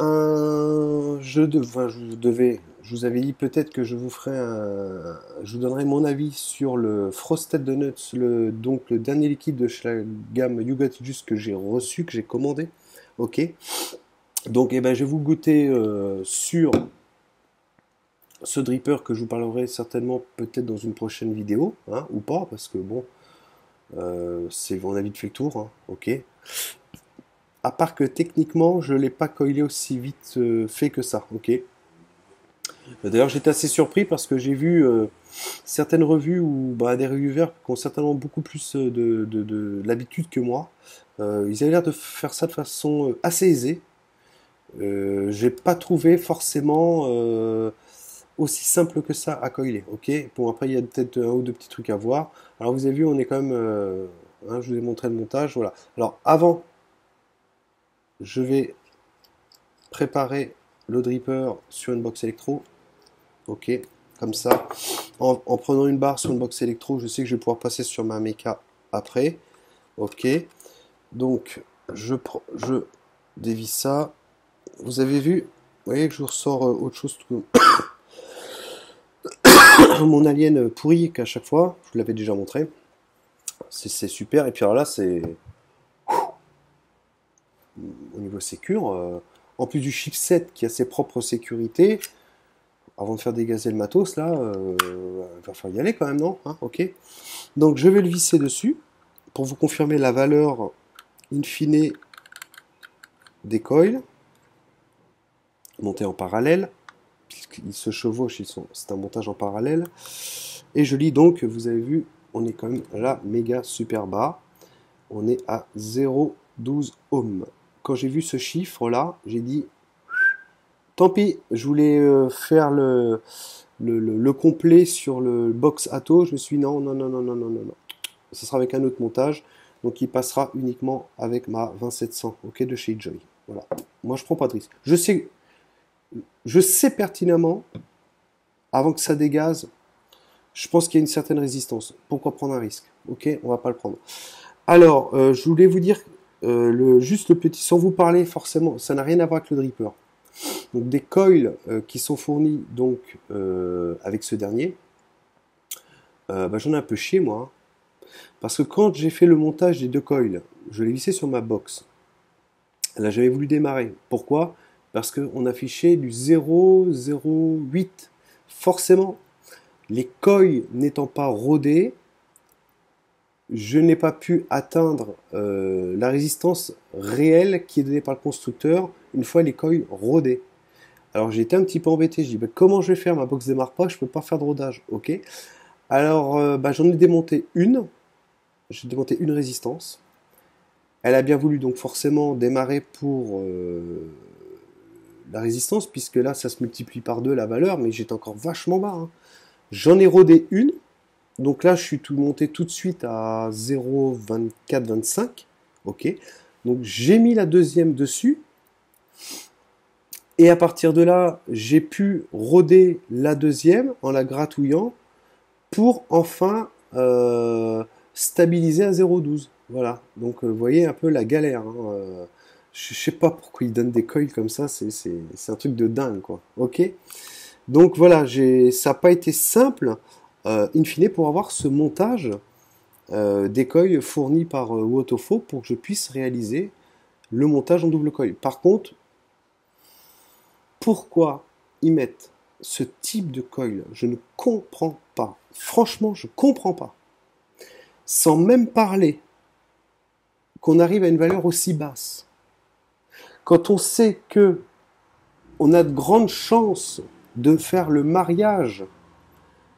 je vous avais dit peut-être que je vous je vous donnerai mon avis sur le Frosted Donuts, donc le dernier liquide de la gamme You Got It Just que j'ai reçu, que j'ai commandé. Ok. Donc je vais vous goûter sur ce dripper que je vous parlerai certainement peut-être dans une prochaine vidéo, hein, ou pas, parce que bon, c'est mon avis de fait le tour, hein, ok. À part que techniquement, je ne l'ai pas coilé aussi vite fait que ça, ok. D'ailleurs, j'étais assez surpris parce que j'ai vu certaines revues ou des reviewers qui ont certainement beaucoup plus de l'habitude que moi. Ils avaient l'air de faire ça de façon assez aisée. J'ai pas trouvé forcément aussi simple que ça à coiler, ok. Bon, après, il y a peut-être un ou deux petits trucs à voir. Alors, vous avez vu, on est quand même... hein, je vous ai montré le montage, voilà. Alors, avant, je vais préparer le dripper sur une box électro, ok, comme ça. En prenant une barre sur une box électro, je sais que je vais pouvoir passer sur ma méca après, ok. Donc, je dévisse ça. Vous avez vu, vous voyez que je vous ressors autre chose que mon alien pourri qu'à chaque fois, je vous l'avais déjà montré. C'est super. Et puis alors là, c'est au niveau sécure. En plus du chipset qui a ses propres sécurités, avant de faire dégazer le matos, là, il va falloir y aller quand même, non, hein, ok. Donc je vais le visser dessus pour vous confirmer la valeur in fine des coils, montés en parallèle, puisqu'ils se chevauchent, c'est un montage en parallèle. Et je lis donc, vous avez vu, on est quand même là méga super bas. On est à 0,12 ohms. Quand j'ai vu ce chiffre là, j'ai dit Tant pis, je voulais faire le complet sur le box Atto. Je me suis dit non, non, non, non, non, non, non, non. Ce sera avec un autre montage. Donc il passera uniquement avec ma 20700, ok, de chez Joy. Voilà. Moi je prends pas de risque. Je sais pertinemment, avant que ça dégaze, je pense qu'il y a une certaine résistance. Pourquoi prendre un risque? Ok, on va pas le prendre. Alors, je voulais vous dire, juste le petit, sans vous parler forcément, ça n'a rien à voir avec le dripper. Donc des coils qui sont fournis donc avec ce dernier, bah, j'en ai un peu chié moi. Hein. Parce que quand j'ai fait le montage des deux coils, je l'ai vissé sur ma box. Là j'avais voulu démarrer. Pourquoi? Parce qu'on affichait du 0,08. Forcément, les coils n'étant pas rodés, je n'ai pas pu atteindre la résistance réelle qui est donnée par le constructeur une fois les coils rodés. Alors j'ai été un petit peu embêté, je dis bah, comment je vais faire, ma box démarre pas, je peux pas faire de rodage, ok. Alors bah, j'en ai démonté une, j'ai démonté une résistance. Elle a bien voulu donc forcément démarrer pour la résistance, puisque là ça se multiplie par deux la valeur, mais j'étais encore vachement bas. Hein. J'en ai rodé une, donc là je suis tout monté tout de suite à 0,24-25, ok. Donc j'ai mis la deuxième dessus. Et à partir de là, j'ai pu roder la deuxième en la gratouillant pour enfin stabiliser à 0,12. Voilà. Donc vous voyez un peu la galère. Hein. Je sais pas pourquoi ils donnent des coils comme ça. C'est un truc de dingue, quoi. Ok. Donc voilà, ça n'a pas été simple, in fine, pour avoir ce montage des coils fournis par Wotofo pour que je puisse réaliser le montage en double coil. Par contre, pourquoi ils mettent ce type de coil? Je ne comprends pas. Franchement, je ne comprends pas. Sans même parler qu'on arrive à une valeur aussi basse. Quand on sait que on a de grandes chances de faire le mariage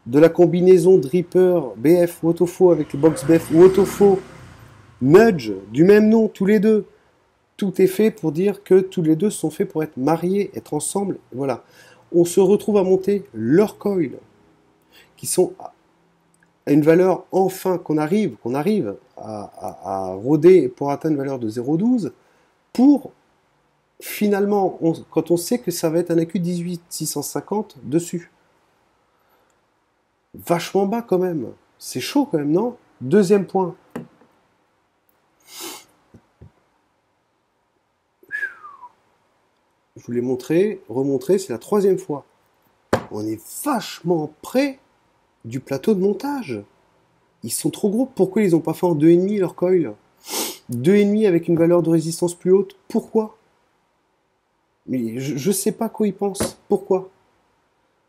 de la combinaison Dripper BF Wotofo avec le box BF Wotofo Nudge du même nom tous les deux. Tout est fait pour dire que tous les deux sont faits pour être mariés, être ensemble. Voilà. On se retrouve à monter leurs coils, qui sont à une valeur enfin qu'on arrive à roder pour atteindre une valeur de 0,12, pour finalement, quand on sait que ça va être un AQ18 650 dessus. Vachement bas quand même. C'est chaud quand même, non? Deuxième point. Je vous l'ai montré, remontré, c'est la troisième fois. On est vachement près du plateau de montage. Ils sont trop gros. Pourquoi ils n'ont pas fait en 2,5 leur coil? 2,5 avec une valeur de résistance plus haute. Pourquoi? Mais je ne sais pas quoi ils pensent. Pourquoi?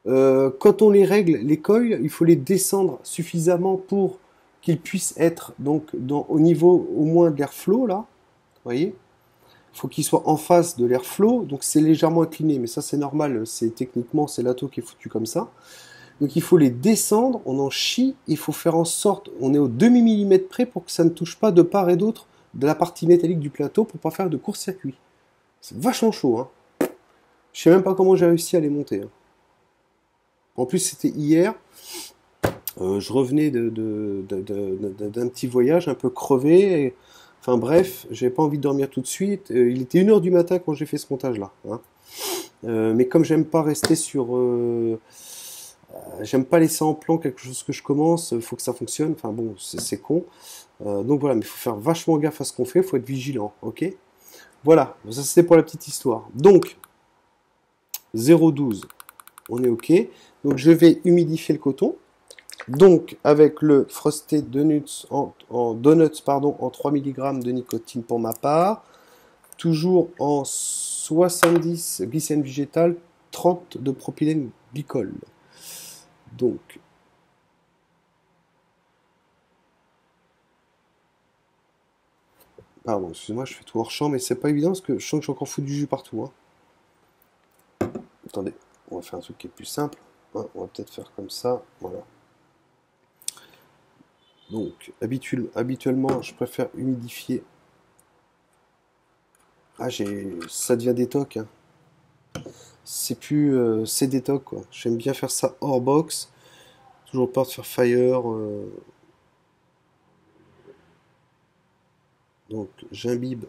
Quand on les règle, les coils, il faut les descendre suffisamment pour qu'ils puissent être donc au niveau au moins de l'airflow là. Vous voyez? Il faut qu'il soit en face de l'airflow, donc c'est légèrement incliné, mais ça c'est normal, techniquement c'est l'atto qui est foutu comme ça. Donc il faut les descendre, on en chie, il faut faire en sorte, on est au demi-millimètre près pour que ça ne touche pas de part et d'autre de la partie métallique du plateau pour pas faire de court-circuit. C'est vachement chaud, hein. Je sais même pas comment j'ai réussi à les monter. Hein. En plus c'était hier, je revenais d'un petit voyage un peu crevé, et enfin bref, j'avais pas envie de dormir tout de suite. Il était 1h du matin quand j'ai fait ce montage-là. Hein. Mais comme j'aime pas rester sur... j'aime pas laisser en plan quelque chose que je commence, il faut que ça fonctionne. Enfin bon, c'est con. Donc voilà, mais il faut faire vachement gaffe à ce qu'on fait, il faut être vigilant, ok? Voilà, ça c'était pour la petite histoire. Donc, 0,12, on est ok. Donc je vais humidifier le coton. Donc, avec le Frosted Donuts en 3 mg de nicotine pour ma part, toujours en 70 glycine végétale, 30 de propylène glycol. Donc, pardon, excusez-moi, je fais tout hors champ, mais c'est pas évident parce que je sens que j'ai encore foutu du jus partout. Hein. Attendez, on va faire un truc qui est plus simple. Hein, on va peut-être faire comme ça, voilà. Donc, habituellement, je préfère humidifier. Ah, ça devient des tocs. Hein. c'est plus c'est détox quoi. J'aime bien faire ça hors box. Toujours peur de faire fire. Donc j'imbibe.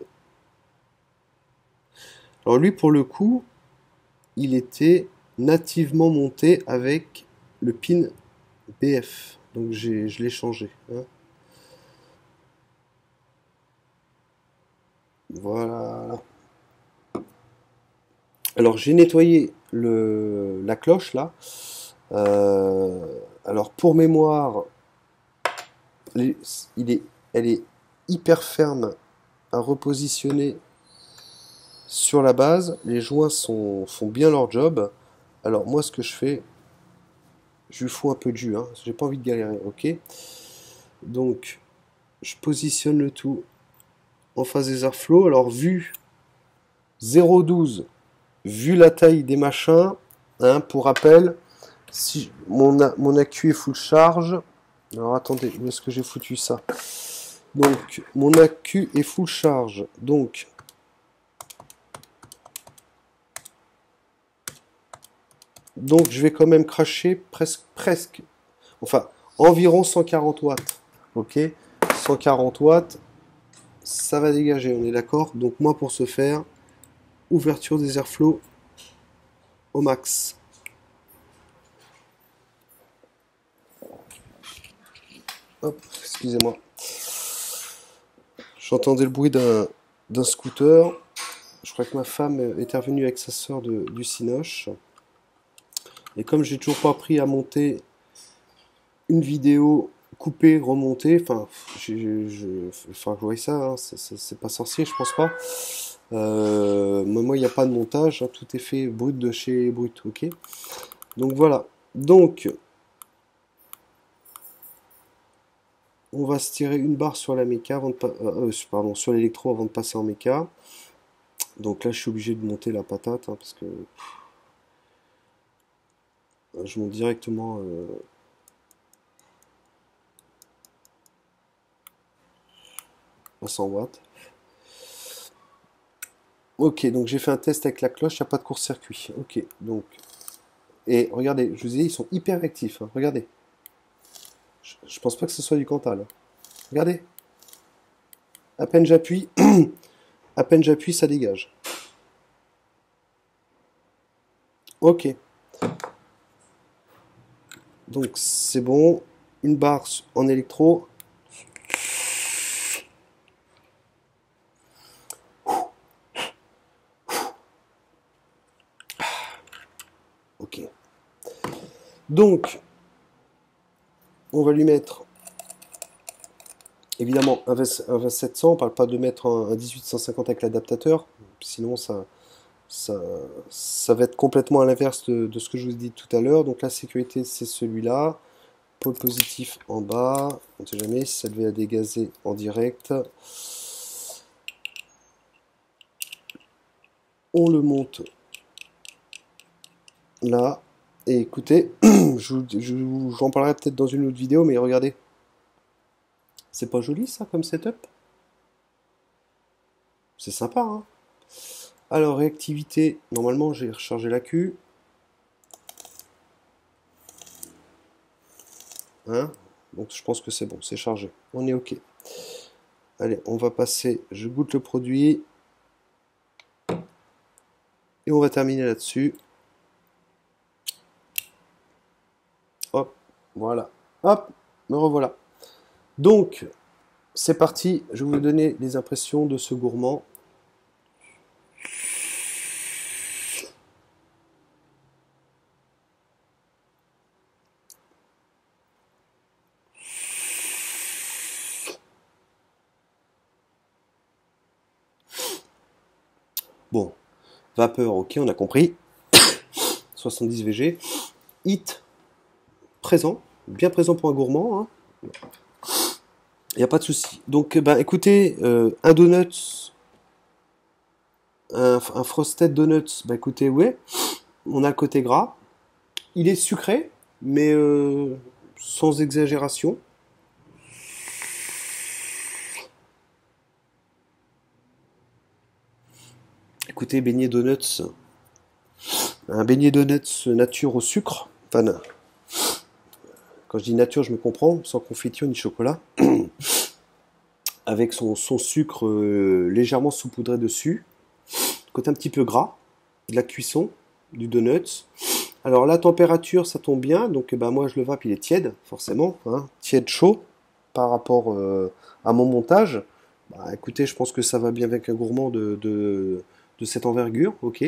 Alors lui pour le coup, il était nativement monté avec le pin BF. Donc je l'ai changé, hein. Voilà. Alors j'ai nettoyé la cloche là. Alors pour mémoire, les- il est, elle est hyper ferme à repositionner sur la base. Les joints font bien leur job. Alors moi ce que je fais, je lui fous un peu de jus, hein, j'ai pas envie de galérer, ok? Donc je positionne le tout en phase des airflow. Alors vu 0,12, vu la taille des machins, hein, pour rappel, si mon accu est full charge, alors attendez, où est-ce que j'ai foutu ça? Donc mon accu est full charge, donc je vais quand même cracher presque, enfin environ 140 watts, ok? 140 watts, ça va dégager, on est d'accord? Donc moi pour ce faire, ouverture des airflows au max. Hop, excusez-moi. J'entendais le bruit d'un scooter. Je crois que ma femme est revenue avec sa soeur du Cinoche. Et comme j'ai toujours pas appris à monter une vidéo coupée, remontée, enfin, enfin, vous voyez ça, hein, c'est pas sorcier, je pense pas. Moi, il n'y a pas de montage, hein, tout est fait brut de chez brut, ok. Donc voilà. Donc, on va se tirer une barre sur la méca avant de pardon, sur l'électro avant de passer en méca. Donc là, je suis obligé de monter la patate, hein, parce que je monte directement à 100 watts. Ok, donc j'ai fait un test avec la cloche, il n'y a pas de court-circuit. Ok, donc. Et regardez, je vous ai dit, ils sont hyper réactifs, hein. Regardez. Je pense pas que ce soit du Cantal, hein. Regardez. À peine j'appuie, à peine j'appuie, ça dégage. Ok, donc c'est bon. Une barre en électro. Ok. Donc, on va lui mettre évidemment un 2700. On parle pas de mettre un 1850 avec l'adaptateur, sinon ça, ça va être complètement à l'inverse de ce que je vous ai dit tout à l'heure. Donc la sécurité, c'est celui-là. Pôle positif en bas. On ne sait jamais si ça devait dégazer en direct. On le monte là. Et écoutez, j'en parlerai peut-être dans une autre vidéo, mais regardez. C'est pas joli ça comme setup? C'est sympa, hein? Alors, réactivité, normalement j'ai rechargé la Q. Hein? Donc je pense que c'est bon, c'est chargé. On est OK. Allez, on va passer, je goûte le produit. Et on va terminer là-dessus. Hop, voilà. Hop, me revoilà. Donc, c'est parti, je vais vous donner les impressions de ce gourmand. Bon, vapeur, ok, on a compris. 70 VG. Hit, présent, bien présent pour un gourmand, hein. Il n'y a pas de souci. Donc, ben, écoutez, un donut, un frosted donuts, bah écoutez, ouais, on a le côté gras. Il est sucré, mais sans exagération. Écoutez, beignet donuts, un beignet donuts nature au sucre. Enfin, quand je dis nature, je me comprends, sans confiture ni chocolat. Avec son sucre légèrement saupoudré dessus. Côté un petit peu gras, de la cuisson, du donuts. Alors la température, ça tombe bien, donc ben, moi je le vape, il est tiède, forcément, hein, tiède chaud par rapport à mon montage. Bah, écoutez, je pense que ça va bien avec un gourmand de cette envergure, ok.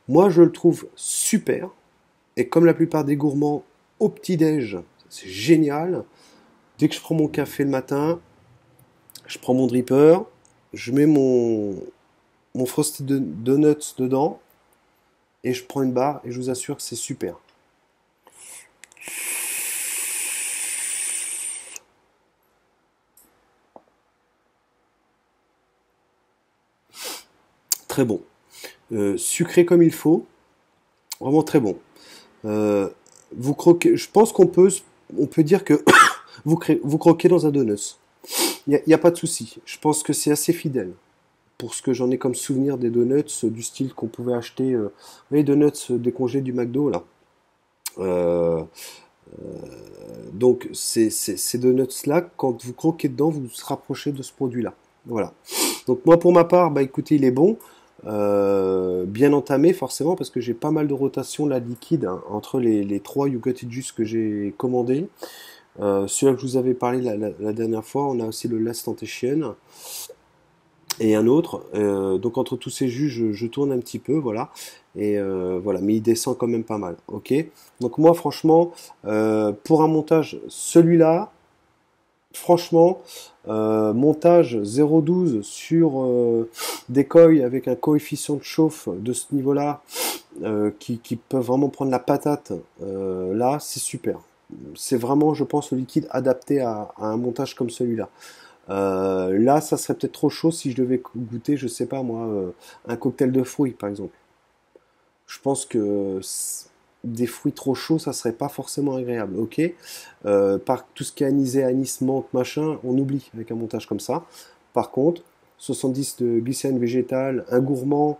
Moi je le trouve super, et comme la plupart des gourmands au petit-déj, c'est génial. Dès que je prends mon café le matin, je prends mon dripper, je mets mon frosted donuts dedans, et je prends une barre, et je vous assure que c'est super. Très bon. Sucré comme il faut, vraiment très bon. Euh, vous croquez, je pense on peut dire que vous croquez dans un donut. Il y a pas de souci. Je pense que c'est assez fidèle pour ce que j'en ai comme souvenir des donuts du style qu'on pouvait acheter. Vous voyez, les donuts décongelés du McDo là. Euh, donc ces donuts-là, quand vous croquez dedans, vous vous rapprochez de ce produit-là. Voilà. Donc moi pour ma part, bah écoutez, il est bon. Bien entamé forcément parce que j'ai pas mal de rotation là liquide hein, entre les trois You Got It Juice que j'ai commandé. Celui-là que je vous avais parlé la dernière fois, on a aussi le Last Temptation et un autre. Donc entre tous ces jus, je tourne un petit peu, voilà. Et voilà, mais il descend quand même pas mal. Ok. Donc moi, franchement, pour un montage, celui-là, franchement, montage 0,12 sur des coils avec un coefficient de chauffe de ce niveau-là, qui peuvent vraiment prendre la patate, là, c'est super. C'est vraiment, je pense, le liquide adapté à un montage comme celui-là. Là, ça serait peut-être trop chaud si je devais goûter, je sais pas moi, un cocktail de fruits par exemple. Je pense que des fruits trop chauds, ça serait pas forcément agréable, ok? Par tout ce qui est anisé, anis, menthe, machin, on oublie avec un montage comme ça. Par contre, 70 de glycérine végétale, un gourmand,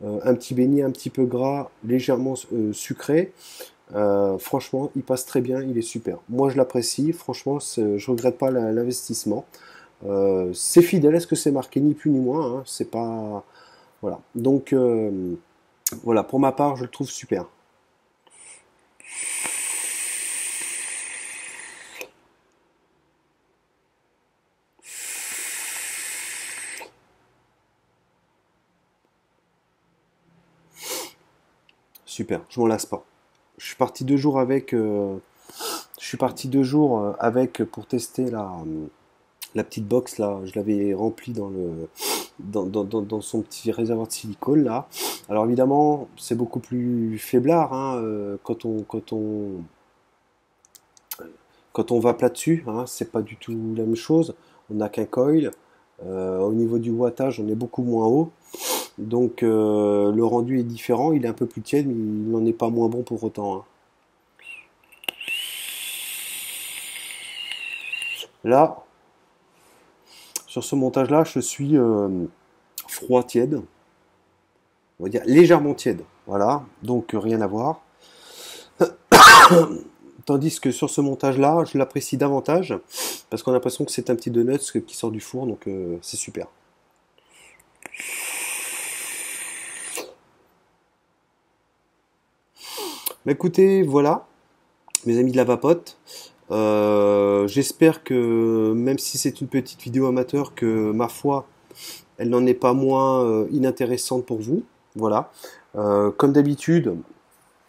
un petit beignet un petit peu gras, légèrement sucré, franchement, il passe très bien, il est super. Moi, je l'apprécie, franchement, je regrette pas l'investissement. C'est fidèle à ce que c'est marqué, ni plus ni moins, hein, c'est pas... Voilà. Donc, voilà, pour ma part, je le trouve super. Super, je m'en lasse pas. Je suis parti 2 jours avec, je suis parti 2 jours avec pour tester la petite box là. Je l'avais remplie dans son petit réservoir de silicone là. Alors évidemment, c'est beaucoup plus faiblard hein, quand on va là-dessus. Hein, c'est pas du tout la même chose. On n'a qu'un coil. Au niveau du wattage, on est beaucoup moins haut. Donc le rendu est différent. Il est un peu plus tiède, mais il n'en est pas moins bon pour autant. Hein. Là, sur ce montage-là, je suis froid tiède, on va dire légèrement tiède, voilà, donc rien à voir. Tandis que sur ce montage-là, je l'apprécie davantage parce qu'on a l'impression que c'est un petit donut qui sort du four, donc c'est super. Mais écoutez, voilà, mes amis de la vapote. J'espère que même si c'est une petite vidéo amateur, que ma foi, elle n'en est pas moins inintéressante pour vous. Voilà. Comme d'habitude,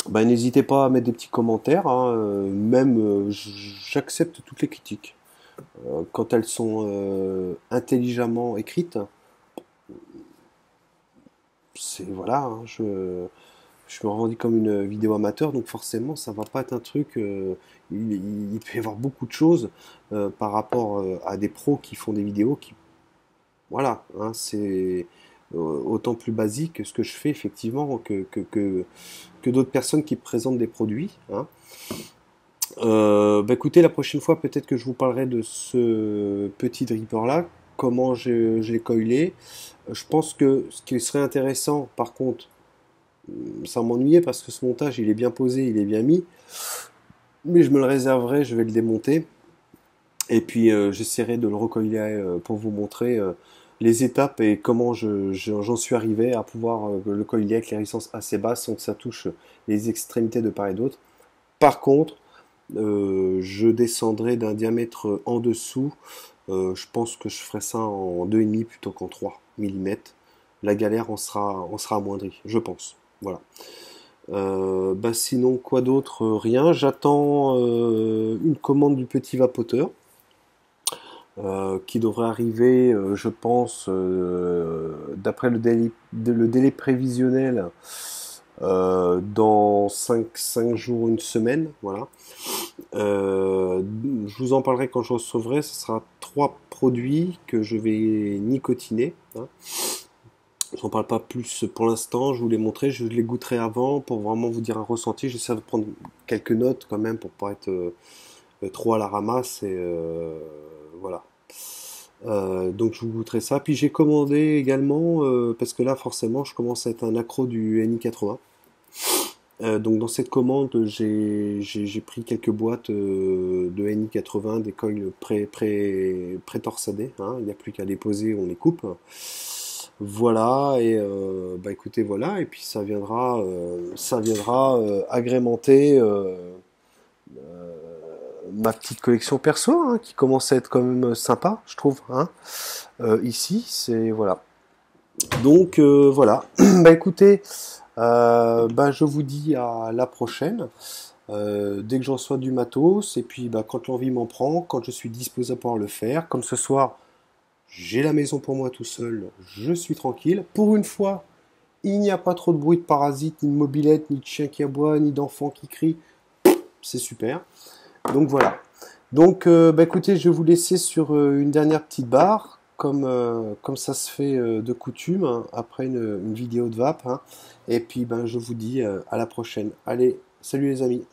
bah, n'hésitez pas à mettre des petits commentaires. Hein, même, j'accepte toutes les critiques. Quand elles sont intelligemment écrites, c'est voilà. Hein, je me revendique comme une vidéo amateur, donc forcément, ça va pas être un truc. Il peut y avoir beaucoup de choses par rapport à des pros qui font des vidéos qui, voilà, hein, c'est autant plus basique que ce que je fais effectivement que d'autres personnes qui présentent des produits. Hein. Bah écoutez, la prochaine fois, peut-être que je vous parlerai de ce petit dripper là, comment je l'ai coilé. Je pense que ce qui serait intéressant, par contre, ça m'ennuyait parce que ce montage il est bien posé, il est bien mis, mais je me le réserverai, je vais le démonter. Et puis j'essaierai de le recoller pour vous montrer les étapes et comment j'en suis arrivé à pouvoir le coller avec les résistances assez basses sans que ça touche les extrémités de part et d'autre. Par contre, je descendrai d'un diamètre en dessous. Je pense que je ferai ça en 2,5 plutôt qu'en 3 mm. La galère en sera amoindrie, je pense. Voilà. Bah sinon, quoi d'autre? Rien. J'attends une commande du petit vapoteur qui devrait arriver, je pense, d'après le délai prévisionnel, dans cinq jours, une semaine. Voilà. Je vous en parlerai quand je recevrai. Ce sera 3 produits que je vais nicotiner, hein. J'en parle pas plus pour l'instant, je vous les montrer, je les goûterai avant pour vraiment vous dire un ressenti. J'essaie de prendre quelques notes quand même pour pas être trop à la ramasse et voilà. Donc je vous goûterai ça. Puis j'ai commandé également, parce que là forcément je commence à être un accro du NI80. Donc dans cette commande j'ai pris quelques boîtes de NI80, des coils pré-torsadés, hein. Il n'y a plus qu'à les poser, on les coupe. Voilà, et bah écoutez, voilà, et puis ça viendra agrémenter ma petite collection perso, hein, qui commence à être quand même sympa, je trouve, hein. Ici, c'est voilà. Donc voilà, bah écoutez, bah je vous dis à la prochaine. Dès que j'en reçois du matos, et puis bah, quand l'envie m'en prend, quand je suis disposé à pouvoir le faire, comme ce soir, j'ai la maison pour moi tout seul, je suis tranquille. Pour une fois, il n'y a pas trop de bruit de parasites, ni de mobilette, ni de chien qui aboie, ni d'enfants qui crient. C'est super. Donc voilà. Donc bah écoutez, je vais vous laisser sur une dernière petite barre, comme ça se fait de coutume, hein, après une vidéo de vape, hein. Et puis ben, je vous dis à la prochaine. Allez, salut les amis.